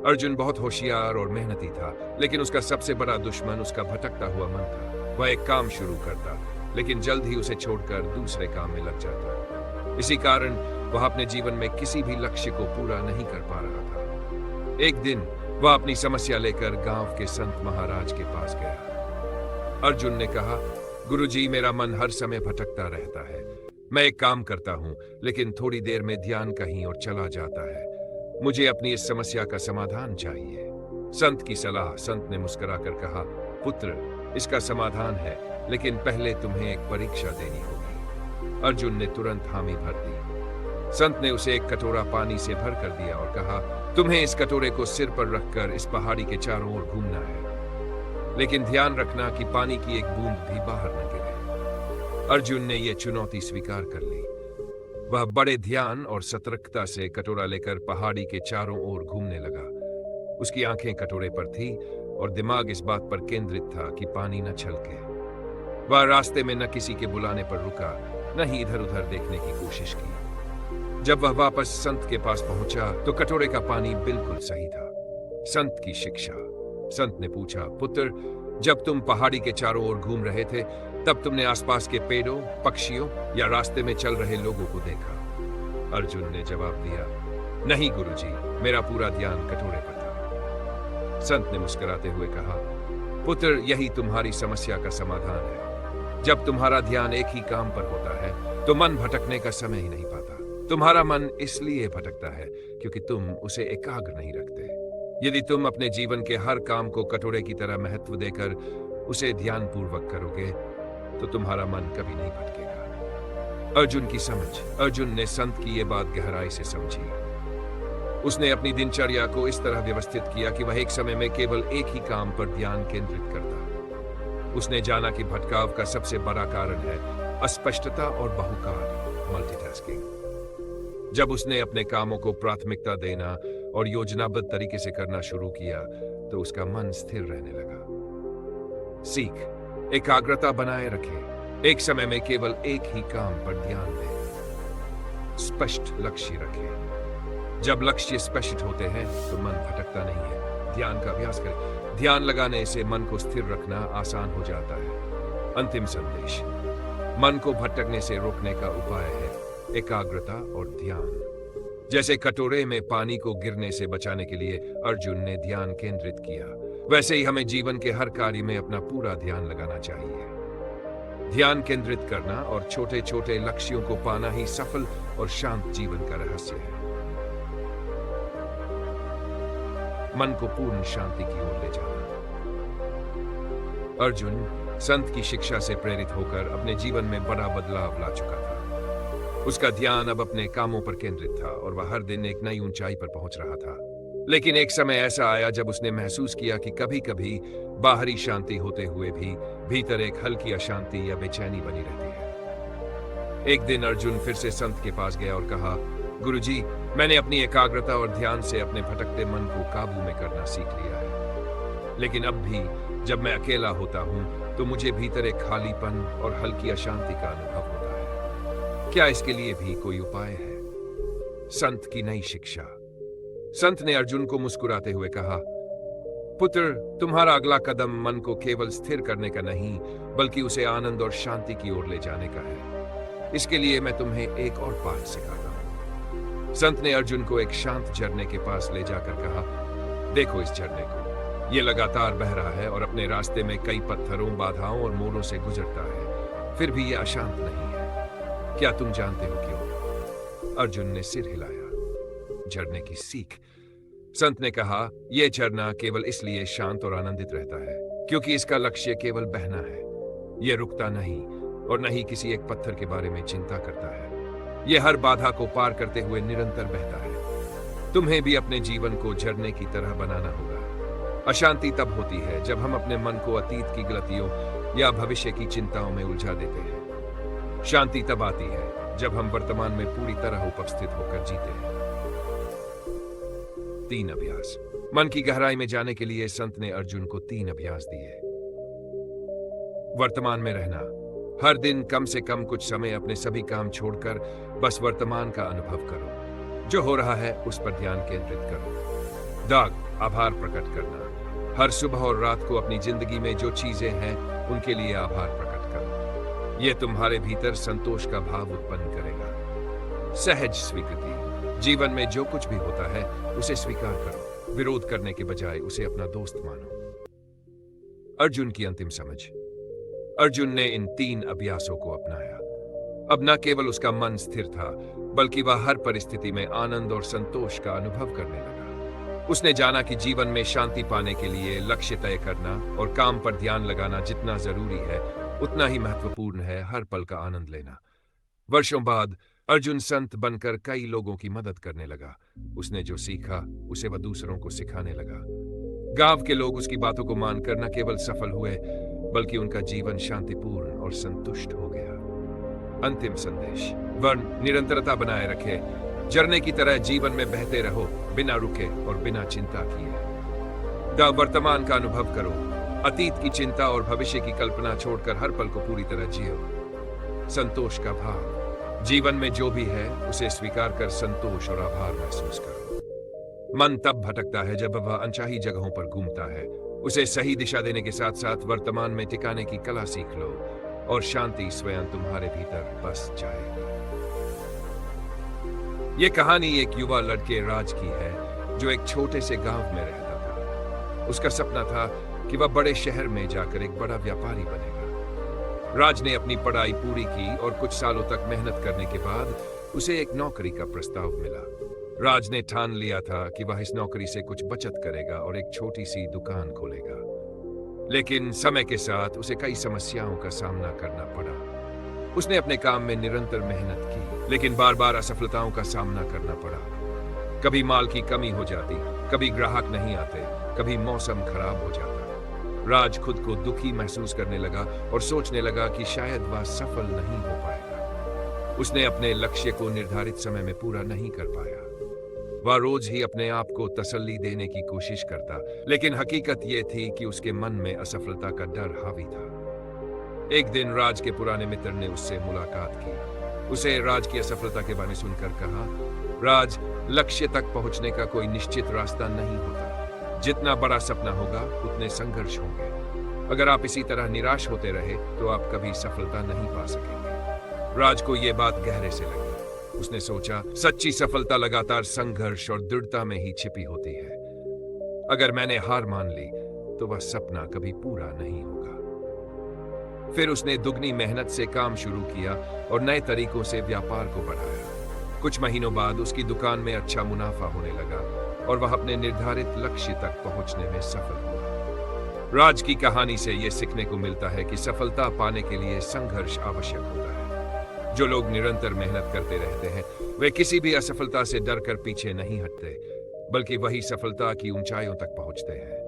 अर्जुन बहुत होशियार और मेहनती था, लेकिन उसका सबसे बड़ा दुश्मन उसका भटकता हुआ मन था। वह एक काम शुरू करता, लेकिन जल्द ही उसे छोड़कर दूसरे काम में लग जाता। इसी कारण वह अपने जीवन में किसी भी लक्ष्य को पूरा नहीं कर पा रहा था। एक दिन वह अपनी समस्या लेकर गांव के संत महाराज के पास गया। अर्जुन ने कहा, गुरुजी, मेरा मन हर समय भटकता रहता है। मैं एक काम करता हूं, लेकिन थोड़ी देर में ध्यान कहीं और चला जाता है। मुझे अपनी इस समस्या का समाधान चाहिए। संत की सलाह। संत ने मुस्कुराकर कहा, पुत्र, इसका समाधान है, लेकिन पहले तुम्हें एक परीक्षा देनी होगी। अर्जुन ने तुरंत हामी भर दी। संत ने उसे एक कटोरा पानी से भर कर दिया और कहा, तुम्हें इस कटोरे को सिर पर रखकर इस पहाड़ी के चारों ओर घूमना है, लेकिन ध्यान रखना कि पानी की एक बूंद भी बाहर न गिरे। अर्जुन ने यह चुनौती स्वीकार कर ली। वह बड़े ध्यान और सतर्कता से कटोरा लेकर पहाड़ी के चारों ओर घूमने लगा। उसकी आंखें कटोरे पर थी और दिमाग इस बात पर केंद्रित था कि पानी न छलके। वह रास्ते में न किसी के बुलाने पर रुका, न ही इधर उधर देखने की कोशिश की। जब वह वापस संत के पास पहुंचा तो कटोरे का पानी बिल्कुल सही था। संत की शिक्षा। संत ने पूछा, पुत्र, जब तुम पहाड़ी के चारों ओर घूम रहे थे तब तुमने आसपास के पेड़ों, पक्षियों या रास्ते में चल रहे लोगों को देखा? अर्जुन ने जवाब दिया, नहीं गुरुजी, मेरा पूरा ध्यान कटोरे पर था। संत ने मुस्कुराते हुए कहा, पुत्र, यही तुम्हारी समस्या का समाधान है। जब तुम्हारा ध्यान एक ही काम पर होता है तो मन भटकने का समय ही नहीं पाता। तुम्हारा मन इसलिए भटकता है क्योंकि तुम उसे एकाग्र नहीं रखते। यदि तुम अपने जीवन के हर काम को कटोरे की तरह महत्व देकर उसे ध्यानपूर्वक करोगे तो तुम्हारा मन कभी नहीं भटकेगा। अर्जुन की समझ। अर्जुन ने संत की यह बात गहराई से समझी। उसने अपनी दिनचर्या को इस तरह व्यवस्थित किया कि वह एक समय में केवल एक ही काम पर ध्यान केंद्रित करता। उसने जाना कि भटकाव का सबसे बड़ा कारण है अस्पष्टता और बहुकार्य, मल्टीटास्किंग। जब उसने अपने कामों को प्राथमिकता देना और योजनाबद्ध तरीके से करना शुरू किया तो उसका मन स्थिर रहने लगा। सीख, एकाग्रता बनाए रखें। एक समय में केवल एक ही काम पर ध्यान दें। स्पष्ट लक्ष्य रखें। जब लक्ष्य स्पष्ट होते हैं तो मन भटकता नहीं है। ध्यान का अभ्यास करें। ध्यान लगाने से मन को स्थिर रखना आसान हो जाता है। अंतिम संदेश, मन को भटकने से रोकने का उपाय है एकाग्रता और ध्यान। जैसे कटोरे में पानी को गिरने से बचाने के लिए अर्जुन ने ध्यान केंद्रित किया, वैसे ही हमें जीवन के हर कार्य में अपना पूरा ध्यान लगाना चाहिए। ध्यान केंद्रित करना और छोटे छोटे लक्ष्यों को पाना ही सफल और शांत जीवन का रहस्य है। मन को पूर्ण शांति की ओर ले जाना। अर्जुन संत की शिक्षा से प्रेरित होकर अपने जीवन में बड़ा बदलाव ला चुका था। उसका ध्यान अब अपने कामों पर केंद्रित था और वह हर दिन एक नई ऊंचाई पर पहुंच रहा था। लेकिन एक समय ऐसा आया जब उसने महसूस किया कि कभी-कभी बाहरी शांति होते हुए भी भीतर एक हल्की अशांति या बेचैनी बनी रहती है। एक दिन अर्जुन फिर से संत के पास गया और कहा, गुरुजी, मैंने अपनी एकाग्रता और ध्यान से अपने भटकते मन को काबू में करना सीख लिया है। लेकिन अब भी जब मैं अकेला होता हूं तो मुझे भीतर एक खालीपन और हल्की अशांति का अनुभव होता है। क्या इसके लिए भी कोई उपाय है? संत की नई शिक्षा। संत ने अर्जुन को मुस्कुराते हुए कहा, पुत्र, तुम्हारा अगला कदम मन को केवल स्थिर करने का नहीं, बल्कि उसे आनंद और शांति की ओर ले जाने का है। इसके लिए मैं तुम्हें एक और पाठ सिखाता हूं। संत ने अर्जुन को एक शांत झरने के पास ले जाकर कहा, देखो इस झरने को। ये लगातार बह रहा है और अपने रास्ते में कई पत्थरों, बाधाओं और मोड़ों से गुजरता है, फिर भी ये अशांत नहीं है। क्या तुम जानते हो क्यों? अर्जुन ने सिर हिलाया। झरने की सीख। संत ने कहा, यह झरना केवल इसलिए शांत और आनंदित रहता है क्योंकि इसका लक्ष्य केवल बहना है। यह रुकता नहीं और न ही किसी एक पत्थर के बारे में चिंता करता है। यह हर बाधा को पार करते हुए निरंतर बहता है। तुम्हें भी अपने जीवन को झरने की तरह बनाना होगा। अशांति तब होती है जब हम अपने मन को अतीत की गलतियों या भविष्य की चिंताओं में उलझा देते हैं। शांति तब आती है जब हम वर्तमान में पूरी तरह उपस्थित होकर जीते हैं। 3 अभ्यास। मन की गहराई में जाने के लिए संत ने अर्जुन को 3 अभ्यास दिए। वर्तमान में रहना। हर दिन कम से कम कुछ समय अपने सभी काम छोड़कर बस वर्तमान का अनुभव करो। जो हो रहा है उस पर ध्यान केंद्रित करो। दाग, आभार प्रकट करना। हर सुबह और रात को अपनी जिंदगी में जो चीजें हैं उनके लिए आभार प्रकट करो। यह तुम्हारे भीतर संतोष का भाव उत्पन्न करेगा। सहज स्वीकृति। जीवन में जो कुछ भी होता है उसे स्वीकार करो। विरोध करने के बजाय उसे अपना दोस्त मानो। अर्जुन की अंतिम समझ। अर्जुन ने इन 3 अभ्यासों को अपनाया। अब न केवल उसका मन स्थिर था, बल्कि वह हर परिस्थिति में आनंद और संतोष का अनुभव करने लगा। उसने जाना कि जीवन में शांति पाने के लिए लक्ष्य तय करना और काम पर ध्यान लगाना जितना जरूरी है, उतना ही महत्वपूर्ण है हर पल का आनंद लेना। वर्षों बाद अर्जुन संत बनकर कई लोगों की मदद करने लगा। उसने जो सीखा उसे वह दूसरों को सिखाने लगा। गांव के लोग उसकी बातों को मानकर न केवल सफल हुए, बल्कि उनका जीवन शांतिपूर्ण और संतुष्ट हो गया। अंतिम संदेश। वर्ण निरंतरता बनाए रखे। झरने की तरह जीवन में बहते रहो, बिना रुके और बिना चिंता किए। वर्तमान का अनुभव करो। अतीत की चिंता और भविष्य की कल्पना छोड़कर हर पल को पूरी तरह जियो। संतोष का भाव। जीवन में जो भी है उसे स्वीकार कर संतोष और आभार महसूस करो। मन तब भटकता है जब वह अनचाही जगहों पर घूमता है। उसे सही दिशा देने के साथ साथ वर्तमान में टिकाने की कला सीख लो और शांति स्वयं तुम्हारे भीतर बस जाएगी। यह कहानी एक युवा लड़के राज की है जो एक छोटे से गांव में रहता था। उसका सपना था कि वह बड़े शहर में जाकर एक बड़ा व्यापारी बनेगा। राज ने अपनी पढ़ाई पूरी की और कुछ सालों तक मेहनत करने के बाद उसे एक नौकरी का प्रस्ताव मिला। राज ने ठान लिया था कि वह इस नौकरी से कुछ बचत करेगा और एक छोटी सी दुकान खोलेगा। लेकिन समय के साथ उसे कई समस्याओं का सामना करना पड़ा। उसने अपने काम में निरंतर मेहनत की, लेकिन बार बार असफलताओं का सामना करना पड़ा। कभी माल की कमी हो जाती, कभी ग्राहक नहीं आते, कभी मौसम खराब हो जाता। राज खुद को दुखी महसूस करने लगा और सोचने लगा कि शायद वह सफल नहीं हो पाएगा। उसने अपने लक्ष्य को निर्धारित समय में पूरा नहीं कर पाया। वह रोज ही अपने आप को तसल्ली देने की कोशिश करता, लेकिन हकीकत यह थी कि उसके मन में असफलता का डर हावी था। एक दिन राज के पुराने मित्र ने उससे मुलाकात की। उसे राज की असफलता के बारे में सुनकर कहा, राज, लक्ष्य तक पहुंचने का कोई निश्चित रास्ता नहीं होता। जितना बड़ा सपना होगा उतने संघर्ष होंगे। अगर आप इसी तरह निराश होते रहे तो आप कभी सफलता नहीं पा सकेंगे। राज को यह बात गहरे से लगी। उसने सोचा, सच्ची सफलता लगातार संघर्ष और दृढ़ता में ही छिपी होती है। अगर मैंने हार मान ली तो वह सपना कभी पूरा नहीं होगा। फिर उसने दुगनी मेहनत से काम शुरू किया और नए तरीकों से व्यापार को बढ़ाया। कुछ महीनों बाद उसकी दुकान में अच्छा मुनाफा होने लगा और वह अपने निर्धारित लक्ष्य तक पहुंचने में सफल हुआ। राज की कहानी से यह सीखने को मिलता है कि सफलता पाने के लिए संघर्ष आवश्यक होता है। जो लोग निरंतर मेहनत करते रहते हैं वे किसी भी असफलता से डरकर पीछे नहीं हटते, बल्कि वही सफलता की ऊंचाइयों तक पहुंचते हैं।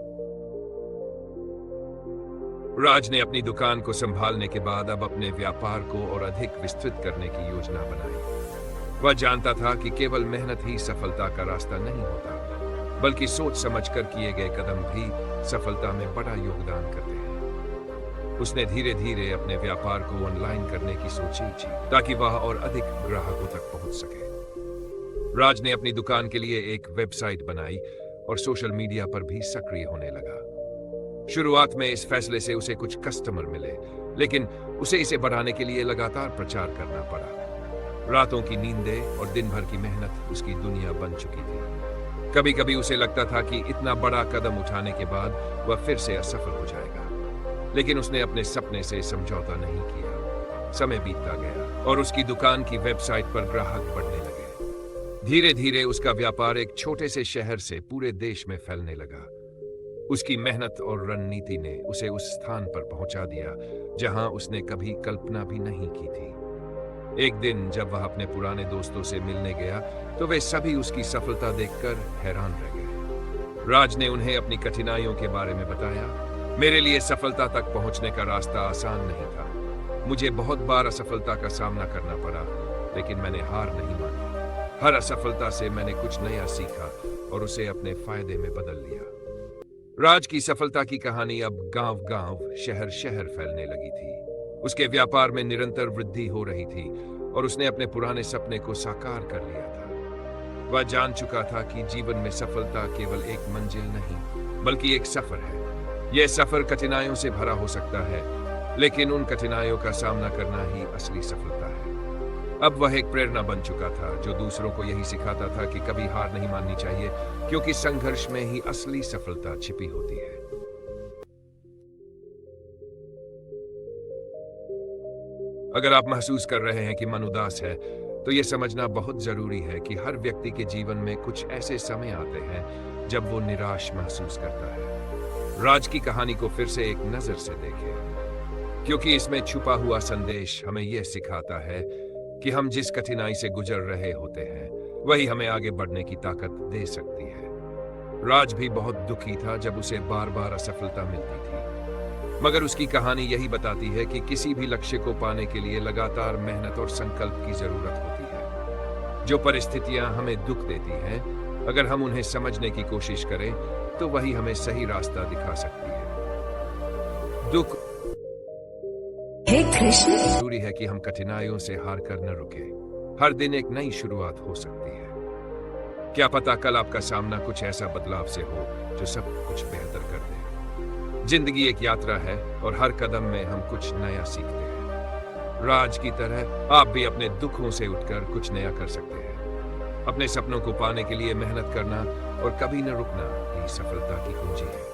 राज ने अपनी दुकान को संभालने के बाद अब अपने व्यापार को और अधिक विस्तृत करने की योजना बनाई। वह जानता था कि केवल मेहनत ही सफलता का रास्ता नहीं होता, बल्कि सोच समझकर किए गए कदम भी सफलता में बड़ा योगदान करते हैं। उसने धीरे धीरे अपने व्यापार को ऑनलाइन करने की सोची थी, ताकि वह और अधिक ग्राहकों तक पहुंच सके। राज ने अपनी दुकान के लिए एक वेबसाइट बनाई और सोशल मीडिया पर भी सक्रिय होने लगा। शुरुआत में इस फैसले से उसे कुछ कस्टमर मिले, लेकिन उसे इसे बढ़ाने के लिए लगातार प्रचार करना पड़ा। रातों की नींदें और दिन भर की मेहनत उसकी दुनिया बन चुकी थी। कभी कभी उसे लगता था कि इतना बड़ा कदम उठाने के बाद वह फिर से असफल हो जाएगा, लेकिन उसने अपने सपने से समझौता नहीं किया। समय बीतता गया और उसकी दुकान की वेबसाइट पर ग्राहक बढ़ने लगे। धीरे धीरे उसका व्यापार एक छोटे से शहर से पूरे देश में फैलने लगा। उसकी मेहनत और रणनीति ने उसे उस स्थान पर पहुंचा दिया जहां उसने कभी कल्पना भी नहीं की थी। एक दिन जब वह अपने पुराने दोस्तों से मिलने गया तो वे सभी उसकी सफलता देखकर हैरान रह गए। राज ने उन्हें अपनी कठिनाइयों के बारे में बताया। मेरे लिए सफलता तक पहुंचने का रास्ता आसान नहीं था। मुझे बहुत बार असफलता का सामना करना पड़ा, लेकिन मैंने हार नहीं मानी। हर असफलता से मैंने कुछ नया सीखा और उसे अपने फायदे में बदल लिया। राज की सफलता की कहानी अब गांव-गांव, शहर-शहर फैलने लगी थी। उसके व्यापार में निरंतर वृद्धि हो रही थी और उसने अपने पुराने सपने को साकार कर लिया था। वह जान चुका था कि जीवन में सफलता केवल एक मंजिल नहीं, बल्कि एक सफर है। यह सफर कठिनाइयों से भरा हो सकता है, लेकिन उन कठिनाइयों का सामना करना ही असली सफलता है। अब वह एक प्रेरणा बन चुका था जो दूसरों को यही सिखाता था कि कभी हार नहीं माननी चाहिए, क्योंकि संघर्ष में ही असली सफलता छिपी होती है। अगर आप महसूस कर रहे हैं कि मन उदास है, तो यह समझना बहुत जरूरी है कि हर व्यक्ति के जीवन में कुछ ऐसे समय आते हैं जब वो निराश महसूस करता है। राज की कहानी को फिर से एक नजर से देखें, क्योंकि इसमें छुपा हुआ संदेश हमें यह सिखाता है कि हम जिस कठिनाई से गुजर रहे होते हैं वही हमें आगे बढ़ने की ताकत दे सकती है। राज भी बहुत दुखी था जब उसे बार बार असफलता मिलती थी, मगर उसकी कहानी यही बताती है कि किसी भी लक्ष्य को पाने के लिए लगातार मेहनत और संकल्प की जरूरत होती है। जो परिस्थितियां हमें दुख देती हैं, अगर हम उन्हें समझने की कोशिश करें तो वही हमें सही रास्ता दिखा सकती है। दुख हे कृष्ण, जरूरी है कि हम कठिनाइयों से हार कर न रुके। हर दिन एक नई शुरुआत हो सकती है। क्या पता कल आपका सामना कुछ ऐसा बदलाव से हो जो सब कुछ बेहतर कर दे। जिंदगी एक यात्रा है और हर कदम में हम कुछ नया सीखते हैं। राज की तरह आप भी अपने दुखों से उठकर कुछ नया कर सकते हैं। अपने सपनों को पाने के लिए मेहनत करना और कभी न रुकना ही सफलता की कुंजी है।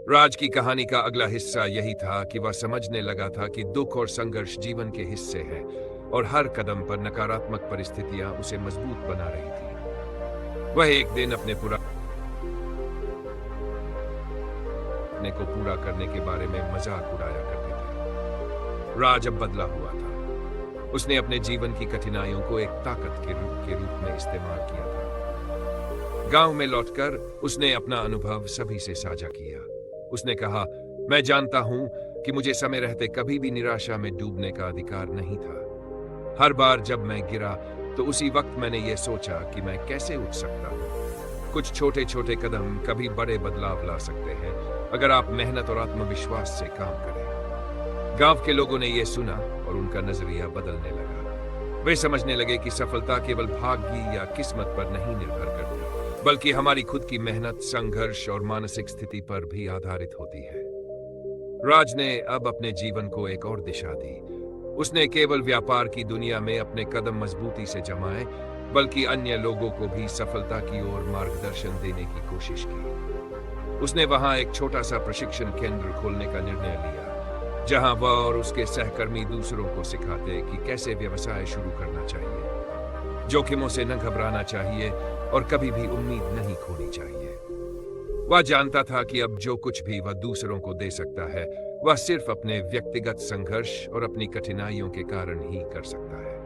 राज की कहानी का अगला हिस्सा यही था कि वह समझने लगा था कि दुख और संघर्ष जीवन के हिस्से हैं और हर कदम पर नकारात्मक परिस्थितियां उसे मजबूत बना रही थी। वह एक दिन अपने को पूरा करने के बारे में मजाक उड़ाया करते थे। राज अब बदला हुआ था। उसने अपने जीवन की कठिनाइयों को एक ताकत के रूप में इस्तेमाल किया था। गांव में लौटकर उसने अपना अनुभव सभी से साझा किया। उसने कहा, मैं जानता हूं कि मुझे समय रहते कभी भी निराशा में डूबने का अधिकार नहीं था। हर बार जब मैं गिरा तो उसी वक्त मैंने ये सोचा कि मैं कैसे उठ सकता हूँ। कुछ छोटे छोटे कदम कभी बड़े बदलाव ला सकते हैं अगर आप मेहनत और आत्मविश्वास से काम करें। गांव के लोगों ने यह सुना और उनका नजरिया बदलने लगा। वे समझने लगे कि सफलता केवल भाग्य या किस्मत पर नहीं निर्भर करती, बल्कि हमारी खुद की मेहनत, संघर्ष और मानसिक स्थिति पर भी आधारित होती है। राज ने अब अपने जीवन को एक और दिशा दी। उसने केवल व्यापार की दुनिया में अपने कदम मजबूती से जमाए, बल्कि अन्य लोगों को भी सफलता की ओर मार्गदर्शन देने की कोशिश की। उसने वहां एक छोटा सा प्रशिक्षण केंद्र खोलने का निर्णय लिया, जहां वह और उसके सहकर्मी दूसरों को सिखाते कि कैसे व्यवसाय शुरू करना चाहिए, जोखिमों से न घबराना चाहिए और कभी भी उम्मीद नहीं खोनी चाहिए। वह जानता था कि अब जो कुछ भी वह दूसरों को दे सकता है, वह सिर्फ अपने व्यक्तिगत संघर्ष और अपनी कठिनाइयों के कारण ही कर सकता है।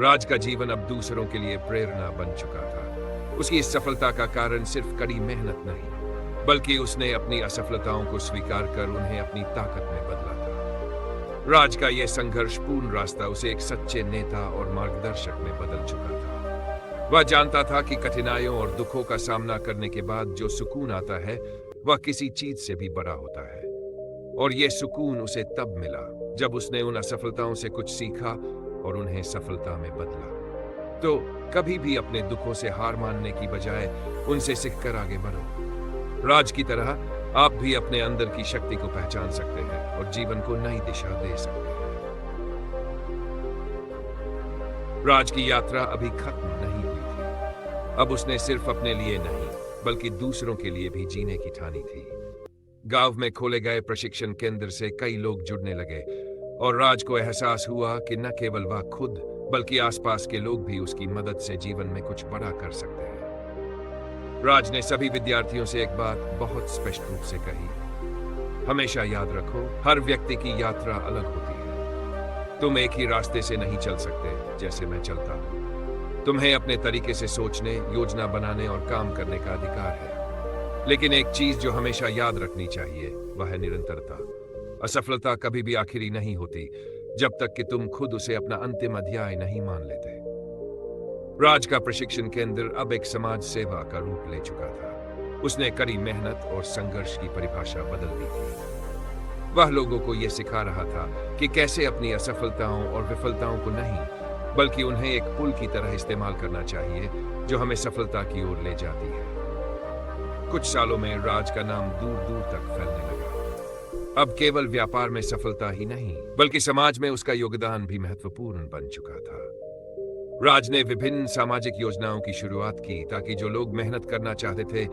राज का जीवन अब दूसरों के लिए प्रेरणा बन चुका था। उसकी इस सफलता का कारण सिर्फ कड़ी मेहनत नहीं, बल्कि उसने अपनी असफलताओं को स्वीकार कर उन्हें अपनी ताकत में बदला था। राज का यह संघर्षपूर्ण रास्ता उसे एक सच्चे नेता और मार्गदर्शक में बदल चुका था। वह जानता था कि कठिनाइयों और दुखों का सामना करने के बाद जो सुकून आता है, वह किसी चीज से भी बड़ा होता है। और यह सुकून उसे तब मिला जब उसने उन असफलताओं से कुछ सीखा और उन्हें सफलता में बदला। तो कभी भी अपने दुखों से हार मानने की बजाय उनसे सीखकर आगे बढ़ो। राज की तरह आप भी अपने अंदर की शक्ति को पहचान सकते हैं और जीवन को नई दिशा दे सकते हैं। राज की यात्रा अभी खत्म नहीं हुई थी। अब उसने सिर्फ अपने लिए नहीं, बल्कि दूसरों के लिए भी जीने की ठानी थी। गांव में खोले गए प्रशिक्षण केंद्र से कई लोग जुड़ने लगे और राज को एहसास हुआ कि न केवल वह खुद, बल्कि आसपास के लोग भी उसकी मदद से जीवन में कुछ बड़ा कर सकते हैं। राज ने सभी विद्यार्थियों से एक बात बहुत स्पष्ट रूप से कही, हमेशा याद रखो, हर व्यक्ति की यात्रा अलग होती है। तुम एक ही रास्ते से नहीं चल सकते जैसे मैं चलता हूं। तुम्हें अपने तरीके से सोचने, योजना बनाने और काम करने का अधिकार है। लेकिन एक चीज जो हमेशा याद रखनी चाहिए, वह है निरंतरता। असफलता कभी भी आखिरी नहीं होती जब तक कि तुम खुद उसे अपना अंतिम अध्याय नहीं मान लेते। राज का प्रशिक्षण केंद्र अब एक समाज सेवा का रूप ले चुका था। उसने कड़ी मेहनत और संघर्ष की परिभाषा बदल दी थी। वह लोगों को यह सिखा रहा था कि कैसे अपनी असफलताओं और विफलताओं को नहीं, बल्कि उन्हें एक पुल की तरह इस्तेमाल करना चाहिए जो हमें सफलता की ओर ले जाती है। कुछ सालों में राज का नाम दूर दूर तक फैलने लगा। अब केवल व्यापार में सफलता ही नहीं, बल्कि समाज में उसका योगदान भी महत्वपूर्ण बन चुका था। राज ने विभिन्न सामाजिक योजनाओं की शुरुआत की ताकि जो लोग मेहनत करना चाहते थे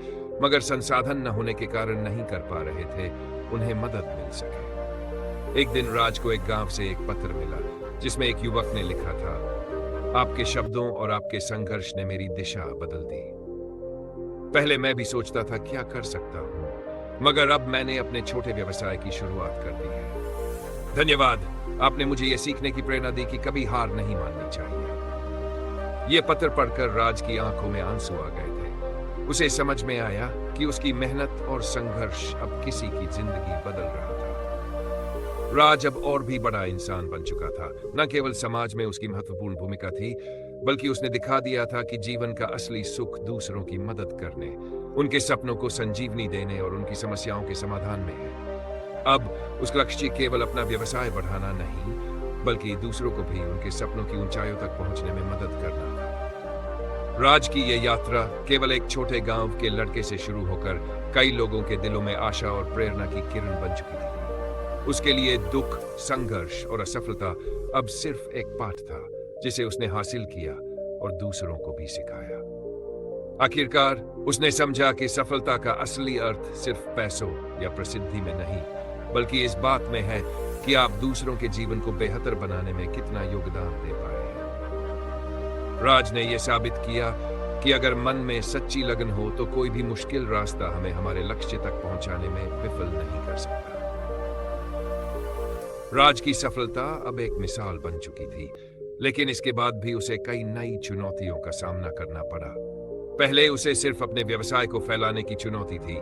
मगर संसाधन न होने के कारण नहीं कर पा रहे थे, उन्हें मदद मिल सके। एक दिन राज को एक गांव से एक पत्र मिला जिसमें एक युवक ने लिखा था, आपके शब्दों और आपके संघर्ष ने मेरी दिशा बदल दी। पहले मैं भी सोचता था क्या कर सकता हूं, मगर अब मैंने अपने छोटे व्यवसाय की शुरुआत कर दी है। धन्यवाद, आपने मुझे यह सीखने की प्रेरणा दी कि कभी हार नहीं माननी चाहिए। यह पत्र पढ़कर राज की आंखों में आंसू आ गए थे। उसे समझ में आया कि उसकी मेहनत और संघर्ष अब किसी की जिंदगी बदल रहा था। राज अब और भी बड़ा इंसान बन चुका था। न केवल समाज में उसकी महत्वपूर्ण भूमिका थी, बल्कि उसने दिखा दिया था कि जीवन का असली सुख दूसरों की मदद करने, उनके सपनों को संजीवनी देने और उनकी समस्याओं के समाधान में है। अब उसका लक्ष्य केवल अपना व्यवसाय बढ़ाना नहीं, बल्कि दूसरों को भी उनके सपनों की ऊंचाइयों तक पहुंचने में मदद करना था। राज की यह यात्रा केवल एक छोटे गांव के लड़के से शुरू होकर कई लोगों के दिलों में आशा और प्रेरणा की किरण बन चुकी थी। उसके लिए दुख, संघर्ष और असफलता अब सिर्फ एक पाठ था जिसे उसने हासिल किया और दूसरों को भी सिखाया। आखिरकार उसने समझा कि सफलता का असली अर्थ सिर्फ पैसों या प्रसिद्धि में नहीं, बल्कि इस बात में है कि आप दूसरों के जीवन को बेहतर बनाने में कितना योगदान दे पाए हैं। राज ने यह साबित किया कि अगर मन में सच्ची लगन हो तो कोई भी मुश्किल रास्ता हमें हमारे लक्ष्य तक पहुंचाने में विफल नहीं कर सकता। राज की सफलता अब एक मिसाल बन चुकी थी, लेकिन इसके बाद भी उसे कई नई चुनौतियों का सामना करना पड़ा। पहले उसे सिर्फ अपने व्यवसाय को फैलाने की चुनौती थी,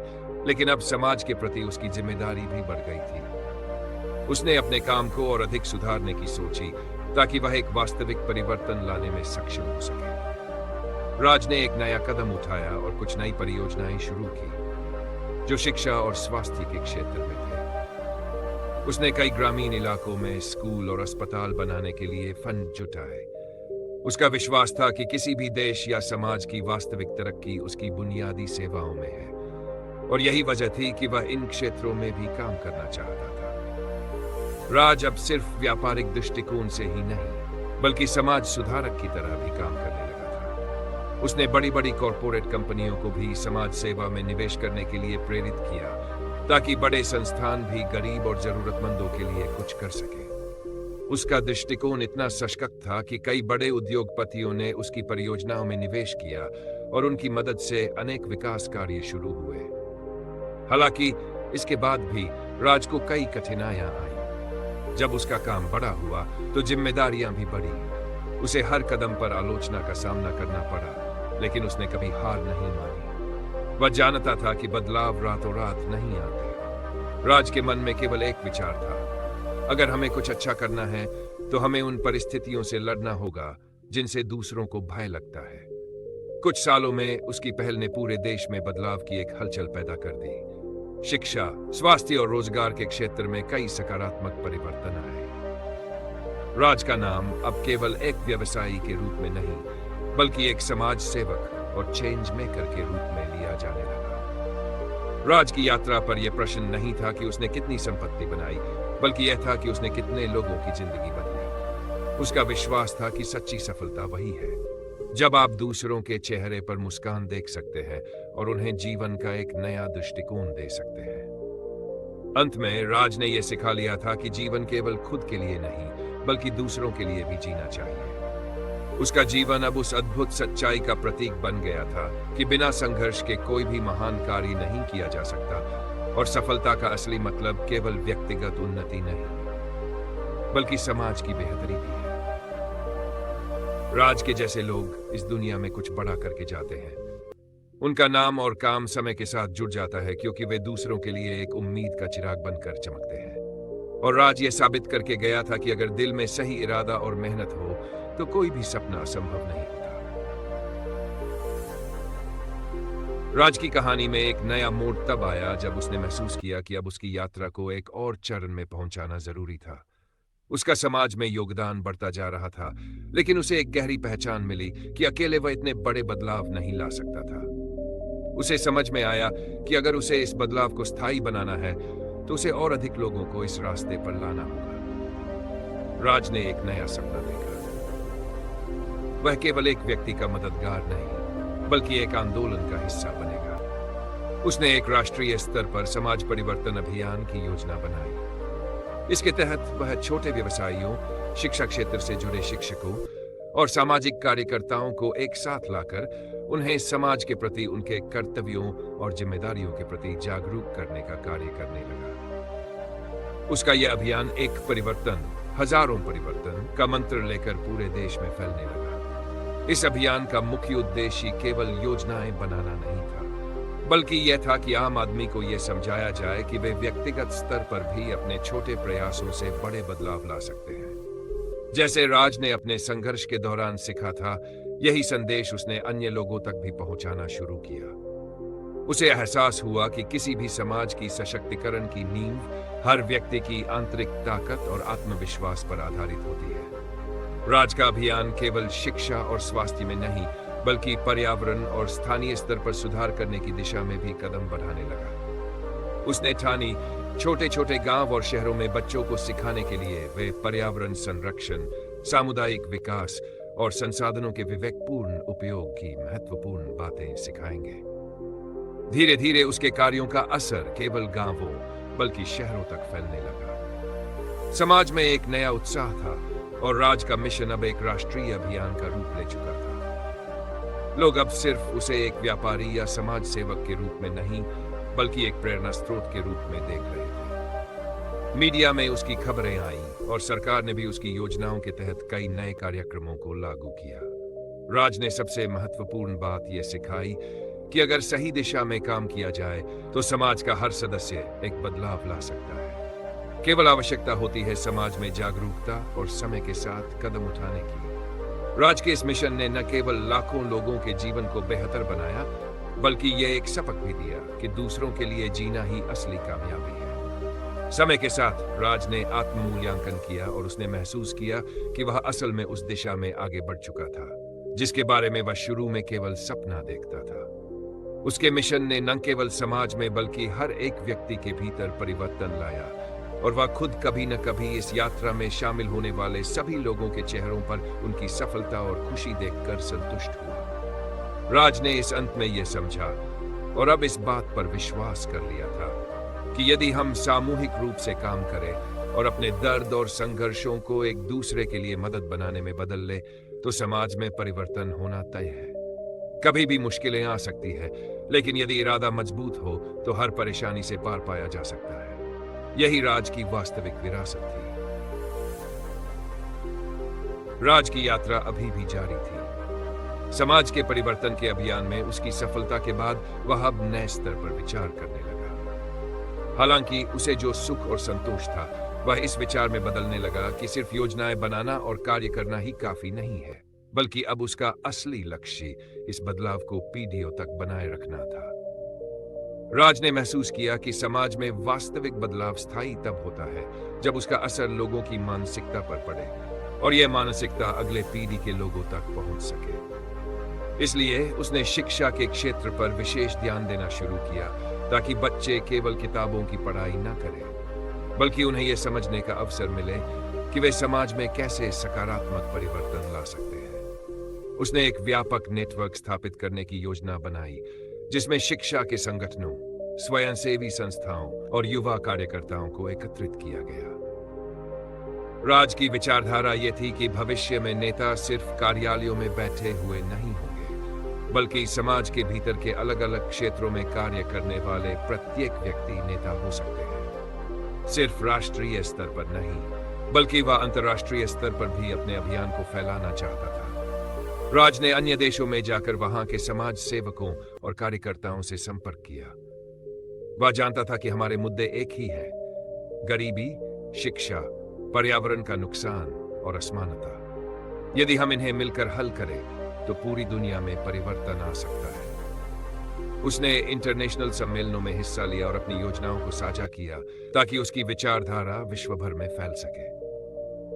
लेकिन अब समाज के प्रति उसकी जिम्मेदारी भी बढ़ गई थी। उसने अपने काम को और अधिक सुधारने की सोची, ताकि वह एक वास्तविक परिवर्तन लाने में सक्षम हो सके। राज ने एक नया कदम उठाया और कुछ नई परियोजनाएं शुरू की जो शिक्षा और स्वास्थ्य के क्षेत्र में थे। उसने कई ग्रामीण इलाकों में स्कूल और अस्पताल बनाने के लिए फंड जुटाए। उसका विश्वास था कि किसी भी देश या समाज की वास्तविक तरक्की उसकी बुनियादी सेवाओं में है, और यही वजह थी कि वह इन क्षेत्रों में भी काम करना चाहता था। राज अब सिर्फ व्यापारिक दृष्टिकोण से ही नहीं, बल्कि समाज सुधारक की तरह भी काम करने लगा था। उसने बड़ी बड़ी कॉरपोरेट कंपनियों को भी समाज सेवा में निवेश करने के लिए प्रेरित किया, ताकि बड़े संस्थान भी गरीब और जरूरतमंदों के लिए कुछ कर सके। उसका दृष्टिकोण इतना सशक्त था कि कई बड़े उद्योगपतियों ने उसकी परियोजनाओं में निवेश किया और उनकी मदद से अनेक विकास कार्य शुरू हुए। हालांकि इसके बाद भी राज को कई कठिनाइयां आई। जब उसका काम बड़ा हुआ तो जिम्मेदारियां भी बढ़ी। उसे हर कदम पर आलोचना का सामना करना पड़ा, लेकिन उसने कभी हार नहीं मानी। वह जानता था कि बदलाव रातों रात नहीं आते। राज के मन में केवल एक विचार था, अगर हमें कुछ अच्छा करना है तो हमें उन परिस्थितियों से लड़ना होगा जिनसे दूसरों को भय लगता है। कुछ सालों में उसकी पहल ने पूरे देश में बदलाव की एक हलचल पैदा कर दी। शिक्षा, स्वास्थ्य और रोजगार के क्षेत्र में कई सकारात्मक परिवर्तन आए। राज का नाम अब केवल एक व्यवसायी के रूप में नहीं, बल्कि एक समाज सेवक और चेंज मेकर के रूप में लिया जाने लगा। राज की यात्रा पर यह प्रश्न नहीं था कि उसने कितनी संपत्ति बनाई, बल्कि यह था कि उसने कितने लोगों की जिंदगी बदली। उसका विश्वास था कि सच्ची सफलता वही है जब आप दूसरों के चेहरे पर मुस्कान देख सकते हैं और उन्हें जीवन का एक नया दृष्टिकोण दे सकते हैं। अंत में राज ने यह सिखा लिया था कि जीवन केवल खुद के लिए नहीं, बल्कि दूसरों के लिए भी जीना चाहिए। उसका जीवन अब उस अद्भुत सच्चाई का प्रतीक बन गया था कि बिना संघर्ष के कोई भी महान कार्य नहीं किया जा सकता, और सफलता का असली मतलब केवल व्यक्तिगत उन्नति नहीं, बल्कि समाज की बेहतरी भी है। राज के जैसे लोग इस दुनिया में कुछ बड़ा करके जाते हैं। उनका नाम और काम समय के साथ जुड़ जाता है, क्योंकि वे दूसरों के लिए एक उम्मीद का चिराग बनकर चमकते हैं। और राज ये साबित करके गया था कि अगर दिल में सही इरादा और मेहनत हो तो कोई भी सपना असंभव नहीं होता। राज की कहानी में एक नया मोड़ तब आया जब उसने महसूस किया कि अब उसकी यात्रा को एक और चरण में पहुंचाना जरूरी था। उसका समाज में योगदान बढ़ता जा रहा था, लेकिन उसे एक गहरी पहचान मिली कि अकेले वह इतने बड़े बदलाव नहीं ला सकता था। उसे समझ में आया कि अगर उसे इस बदलाव को स्थायी बनाना है तो उसे और अधिक लोगों को इस रास्ते पर लाना होगा। राज ने एक नया सपना देखा। वह केवल एक व्यक्ति का मददगार नहीं, बल्कि एक आंदोलन का हिस्सा बनेगा। उसने एक राष्ट्रीय स्तर पर समाज परिवर्तन अभियान की योजना बनाई। इसके तहत वह छोटे व्यवसायियों, शिक्षा क्षेत्र से जुड़े शिक्षकों और सामाजिक कार्यकर्ताओं को एक साथ लाकर उन्हें समाज के प्रति उनके कर्तव्यों और जिम्मेदारियों के प्रति जागरूक करने का कार्य करने लगा। उसका यह अभियान एक परिवर्तन, हजारों परिवर्तन का मंत्र लेकर पूरे देश में फैलने लगा। इस अभियान का मुख्य उद्देश्य केवल योजनाएं बनाना नहीं था, बल्कि यह था कि आम आदमी को यह समझाया जाए कि वे व्यक्तिगत स्तर पर भी अपने छोटे प्रयासों से बड़े बदलाव ला सकते हैं। जैसे राज ने अपने संघर्ष के दौरान सीखा था, यही संदेश उसने अन्य लोगों तक भी पहुंचाना शुरू किया। उसे एहसास हुआ कि किसी भी समाज की सशक्तिकरण की नींव हर व्यक्ति की आंतरिक ताकत और आत्मविश्वास पर आधारित होती है। राज का अभियान केवल शिक्षा और स्वास्थ्य में नहीं, बल्कि पर्यावरण और स्थानीय स्तर पर सुधार करने की दिशा में भी कदम बढ़ाने लगा। उसने ठानी छोटे छोटे गांव और शहरों में बच्चों को सिखाने के लिए वे पर्यावरण संरक्षण, सामुदायिक विकास और संसाधनों के विवेकपूर्ण उपयोग की महत्वपूर्ण बातें सिखाएंगे। धीरे धीरे उसके कार्यों का असर केवल गांवों बल्कि शहरों तक फैलने लगा। समाज में एक नया उत्साह था और राज का मिशन अब एक राष्ट्रीय अभियान का रूप ले चुका था। लोग अब सिर्फ उसे एक व्यापारी या समाज सेवक के रूप में नहीं, बल्कि एक प्रेरणा स्रोत के रूप में देख रहे थे। मीडिया में उसकी खबरें आईं और सरकार ने भी उसकी योजनाओं के तहत कई नए कार्यक्रमों को लागू किया। राज ने सबसे महत्वपूर्ण बात यह सिखाई कि अगर सही दिशा में काम किया जाए तो समाज का हर सदस्य एक बदलाव ला सकता है। केवल आवश्यकता होती है समाज में जागरूकता और समय के साथ कदम उठाने की। राज के इस मिशन ने न केवल लाखों लोगों के जीवन को बेहतर बनाया, बल्कि यह एक सबक भी दिया कि दूसरों के लिए जीना ही असली कामयाबी है। समय के साथ राज ने आत्म मूल्यांकन किया और उसने महसूस किया कि वह असल में उस दिशा में आगे बढ़ चुका था जिसके बारे में वह शुरू में केवल सपना देखता था। उसके मिशन ने न केवल समाज में बल्कि हर एक व्यक्ति के भीतर परिवर्तन लाया और वह खुद कभी न कभी इस यात्रा में शामिल होने वाले सभी लोगों के चेहरों पर उनकी सफलता और खुशी देखकर संतुष्ट हुआ। राज ने इस अंत में यह समझा और अब इस बात पर विश्वास कर लिया था कि यदि हम सामूहिक रूप से काम करें और अपने दर्द और संघर्षों को एक दूसरे के लिए मदद बनाने में बदल ले तो समाज में परिवर्तन होना तय है। कभी भी मुश्किलें आ सकती है, लेकिन यदि इरादा मजबूत हो तो हर परेशानी से पार पाया जा सकता है। यही राज की वास्तविक विरासत थी। राज की यात्रा अभी भी जारी थी। समाज के परिवर्तन के अभियान में उसकी सफलता के बाद वह अब नए स्तर पर विचार करने लगा। हालांकि उसे जो सुख और संतोष था वह इस विचार में बदलने लगा कि सिर्फ योजनाएं बनाना और कार्य करना ही काफी नहीं है, बल्कि अब उसका असली लक्ष्य इस बदलाव को पीढ़ियों तक बनाए रखना था। राज ने महसूस किया कि समाज में वास्तविक बदलाव स्थायी तब होता है जब उसका असर लोगों की मानसिकता पर पड़े और यह मानसिकता अगले पीढ़ी के लोगों तक पहुंच सके। इसलिए उसने शिक्षा के क्षेत्र पर विशेष ध्यान देना शुरू किया ताकि बच्चे केवल किताबों की पढ़ाई न करें, बल्कि उन्हें यह समझने का अवसर मिले कि वे समाज में कैसे सकारात्मक परिवर्तन ला सकते हैं। उसने एक व्यापक नेटवर्क स्थापित करने की योजना बनाई जिसमें शिक्षा के संगठनों, स्वयंसेवी संस्थाओं और युवा कार्यकर्ताओं को एकत्रित किया गया। राज की विचारधारा यह थी कि भविष्य में नेता सिर्फ कार्यालयों में बैठे हुए नहीं होंगे, बल्कि समाज के भीतर के अलग अलग क्षेत्रों में कार्य करने वाले प्रत्येक व्यक्ति नेता हो सकते हैं। सिर्फ राष्ट्रीय स्तर पर नहीं, बल्कि वह अंतर्राष्ट्रीय स्तर पर भी अपने अभियान को फैलाना चाहता था। राज ने अन्य देशों में जाकर वहां के समाज सेवकों और कार्यकर्ताओं से संपर्क किया। वह जानता था कि हमारे मुद्दे एक ही है: गरीबी, शिक्षा, पर्यावरण का नुकसान और असमानता। यदि हम इन्हें मिलकर हल करें तो पूरी दुनिया में परिवर्तन आ सकता है। उसने इंटरनेशनल सम्मेलनों में हिस्सा लिया और अपनी योजनाओं को साझा किया ताकि उसकी विचारधारा विश्व भर में फैल सके।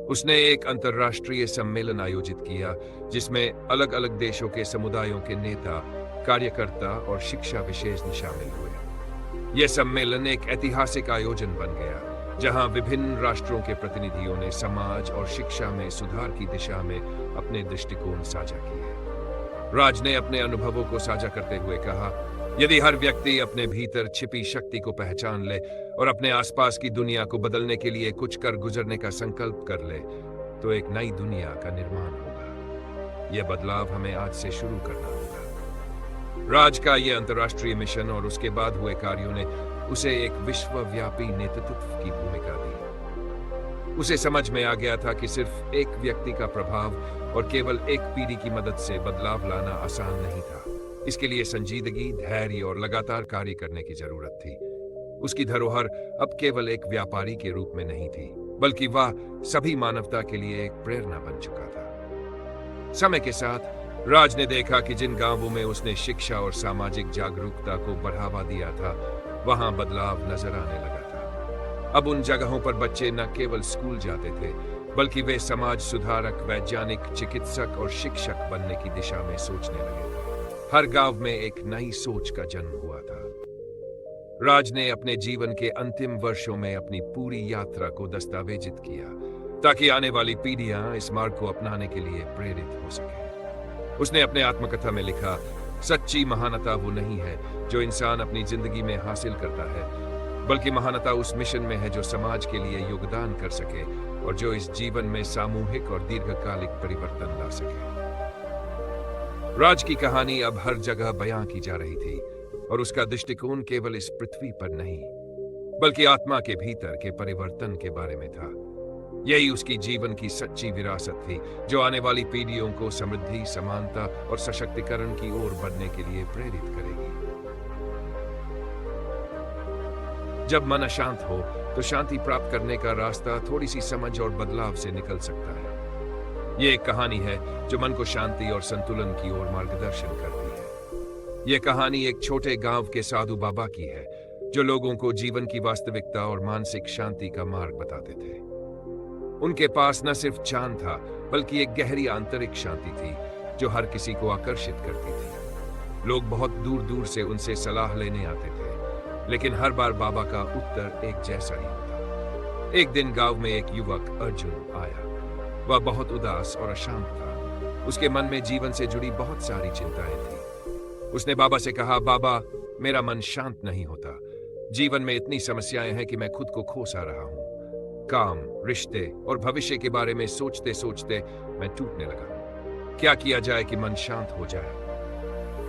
उसने एक अंतर्राष्ट्रीय सम्मेलन आयोजित किया जिसमें अलग अलग देशों के समुदायों के नेता, कार्यकर्ता और शिक्षा विशेषज्ञ शामिल हुए। यह सम्मेलन एक ऐतिहासिक आयोजन बन गया जहां विभिन्न राष्ट्रों के प्रतिनिधियों ने समाज और शिक्षा में सुधार की दिशा में अपने दृष्टिकोण साझा किए। राज ने अपने अनुभवों को साझा करते हुए कहा, यदि हर व्यक्ति अपने भीतर छिपी शक्ति को पहचान ले और अपने आसपास की दुनिया को बदलने के लिए कुछ कर गुजरने का संकल्प कर ले तो एक नई दुनिया का निर्माण होगा। यह बदलाव हमें आज से शुरू करना होगा। राज का यह अंतर्राष्ट्रीय मिशन और उसके बाद हुए कार्यों ने उसे एक विश्वव्यापी नेतृत्व की भूमिका दी। उसे समझ में आ गया था कि सिर्फ एक व्यक्ति का प्रभाव और केवल एक पीढ़ी की मदद से बदलाव लाना आसान नहीं था। इसके लिए संजीदगी, धैर्य और लगातार कार्य करने की जरूरत थी। उसकी धरोहर अब केवल एक व्यापारी के रूप में नहीं थी, बल्कि वह सभी मानवता के लिए एक प्रेरणा बन चुका था। समय के साथ राज ने देखा कि जिन गांवों में उसने शिक्षा और सामाजिक जागरूकता को बढ़ावा दिया था, वहां बदलाव नजर आने लगा था। अब उन जगहों पर बच्चे न केवल स्कूल जाते थे, बल्कि वे समाज सुधारक, वैज्ञानिक, चिकित्सक और शिक्षक बनने की दिशा में सोचने लगे थे। हर गांव में एक नई सोच का जन्म हुआ था। राज ने अपने जीवन के अंतिम वर्षों में अपनी पूरी यात्रा को दस्तावेजित किया ताकि आने वाली पीढ़ियां इस मार्ग को अपनाने के लिए प्रेरित हो सके। उसने अपने आत्मकथा में लिखा, सच्ची महानता वो नहीं है जो इंसान अपनी जिंदगी में हासिल करता है, बल्कि महानता उस मिशन में है जो समाज के लिए योगदान कर सके और जो इस जीवन में सामूहिक और दीर्घकालिक परिवर्तन ला सके। राज की कहानी अब हर जगह बयां की जा रही थी और उसका दृष्टिकोण केवल इस पृथ्वी पर नहीं, बल्कि आत्मा के भीतर के परिवर्तन के बारे में था। यही उसकी जीवन की सच्ची विरासत थी जो आने वाली पीढ़ियों को समृद्धि, समानता और सशक्तिकरण की ओर बढ़ने के लिए प्रेरित करेगी। जब मन अशांत हो तो शांति प्राप्त करने का रास्ता थोड़ी सी समझ और बदलाव से निकल सकता है। ये एक कहानी है जो मन को शांति और संतुलन की ओर मार्गदर्शन करती है। यह कहानी एक छोटे गांव के साधु बाबा की है, जो लोगों को जीवन की वास्तविकता और मानसिक शांति का मार्ग बताते थे। उनके पास न सिर्फ ज्ञान था, बल्कि एक गहरी आंतरिक शांति थी जो हर किसी को आकर्षित करती थी। लोग बहुत दूर दूर से उनसे सलाह लेने आते थे, लेकिन हर बार बाबा का उत्तर एक जैसा ही होता। एक दिन गांव में एक युवक अर्जुन आया। वह बहुत उदास और अशांत था। उसके मन में जीवन से जुड़ी बहुत सारी चिंताएं थी। उसने बाबा से कहा, बाबा, मेरा मन शांत नहीं होता। जीवन में इतनी समस्याएं हैं कि मैं खुद को खो सा रहा हूं। काम, रिश्ते और भविष्य के बारे में सोचते सोचते मैं टूटने लगा हूं। क्या किया जाए कि मन शांत हो जाए?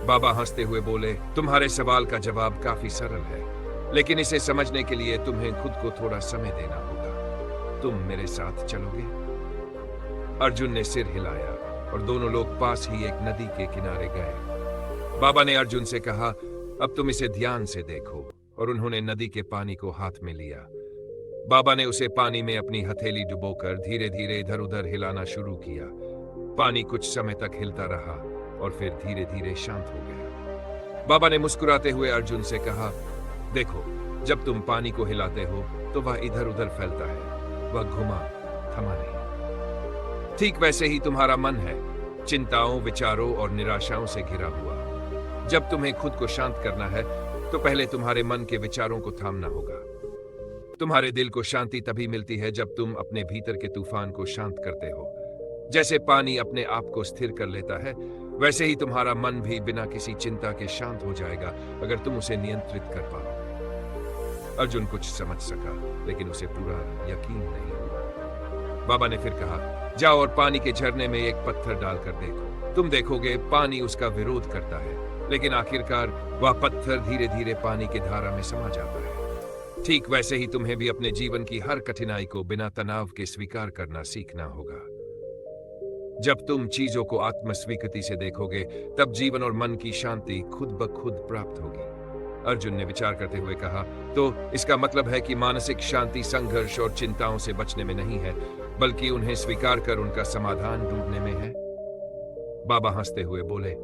बाबा हंसते हुए बोले, तुम्हारे सवाल का जवाब काफी सरल है, लेकिन इसे समझने के लिए तुम्हें खुद को थोड़ा समय देना होगा। तुम मेरे साथ चलोगे? अर्जुन ने सिर हिलाया और दोनों लोग पास ही एक नदी के किनारे गए। बाबा ने अर्जुन से कहा, अब तुम इसे ध्यान से देखो, और उन्होंने नदी के पानी को हाथ में लिया। बाबा ने उसे पानी में अपनी हथेली डुबोकर धीरे धीरे इधर उधर हिलाना शुरू किया। पानी कुछ समय तक हिलता रहा और फिर धीरे धीरे शांत हो गया। बाबा ने मुस्कुराते हुए अर्जुन से कहा, देखो, जब तुम पानी को हिलाते हो तो वह इधर उधर फैलता है, वह घुमा, थमा नहीं। ठीक वैसे ही तुम्हारा मन है, चिंताओं, विचारों और निराशाओं से घिरा हुआ। जब तुम्हें खुद को शांत करना है तो पहले तुम्हारे मन के विचारों को थामना होगा। तुम्हारे दिल को शांति तभी मिलती है जब तुम अपने भीतर के तूफान को शांत करते हो। जैसे पानी अपने आप को स्थिर कर लेता है, वैसे ही तुम्हारा मन भी बिना किसी चिंता के शांत हो जाएगा अगर तुम उसे नियंत्रित कर पाओ। अर्जुन कुछ समझ सका, लेकिन उसे पूरा यकीन नहीं हुआ। बाबा ने फिर कहा, जाओ और पानी के झरने में एक पत्थर डालकर देखो। तुम देखोगे पानी उसका विरोध करता है, लेकिन आखिरकार वह पत्थर धीरे धीरे पानी की धारा में समा जाता है। ठीक वैसे ही तुम्हें भी अपने जीवन की हर कठिनाई को बिना तनाव के स्वीकार करना सीखना होगा। जब तुम चीजों को आत्मस्वीकृति से देखोगे, तब जीवन और मन की शांति खुद ब खुद प्राप्त होगी। अर्जुन ने विचार करते हुए कहा, तो इसका मतलब है कि मानसिक शांति संघर्ष और चिंताओं से बचने में नहीं है, बल्कि उन्हें स्वीकार कर उनका समाधान ढूंढने में है। बाबा हंसते हुए बोले,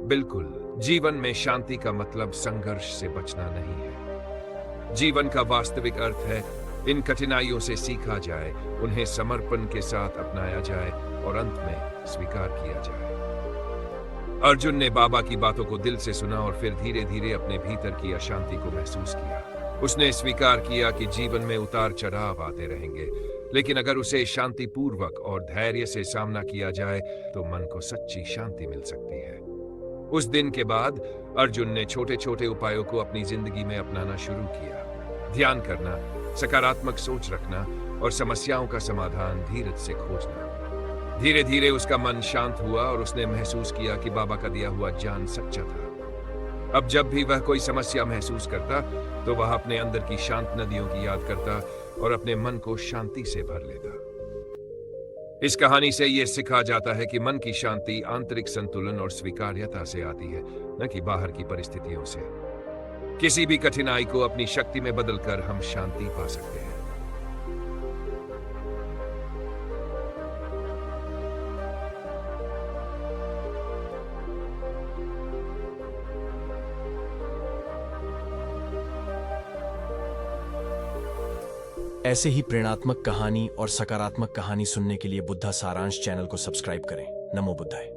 बिल्कुल, जीवन में शांति का मतलब संघर्ष से बचना नहीं है। जीवन का वास्तविक अर्थ है इन कठिनाइयों से सीखा जाए, उन्हें समर्पण के साथ अपनाया जाए और अंत में स्वीकार किया जाए। अर्जुन ने बाबा की बातों को दिल से सुना और फिर धीरे धीरे अपने भीतर की अशांति को महसूस किया। उसने स्वीकार किया कि जीवन में उतार चढ़ाव आते रहेंगे, लेकिन अगर उसे शांतिपूर्वक और धैर्य से सामना किया जाए तो मन को सच्ची शांति मिल सकती है। उस दिन के बाद अर्जुन ने छोटे छोटे उपायों को अपनी जिंदगी में अपनाना शुरू किया। ध्यान करना, सकारात्मक सोच रखना और समस्याओं का समाधान धीरज से खोजना। धीरे धीरे उसका मन शांत हुआ और उसने महसूस किया कि बाबा का दिया हुआ ज्ञान सच्चा था। अब जब भी वह कोई समस्या महसूस करता तो वह अपने अंदर की शांत नदियों की याद करता और अपने मन को शांति से भर लेता। इस कहानी से यह सिखा जाता है कि मन की शांति आंतरिक संतुलन और स्वीकार्यता से आती है, न कि बाहर की परिस्थितियों से। किसी भी कठिनाई को अपनी शक्ति में बदलकर हम शांति पा सकते हैं। ऐसे ही प्रेरणात्मक कहानी और सकारात्मक कहानी सुनने के लिए बुद्धा सारांश चैनल को सब्सक्राइब करें। नमो बुद्धाय।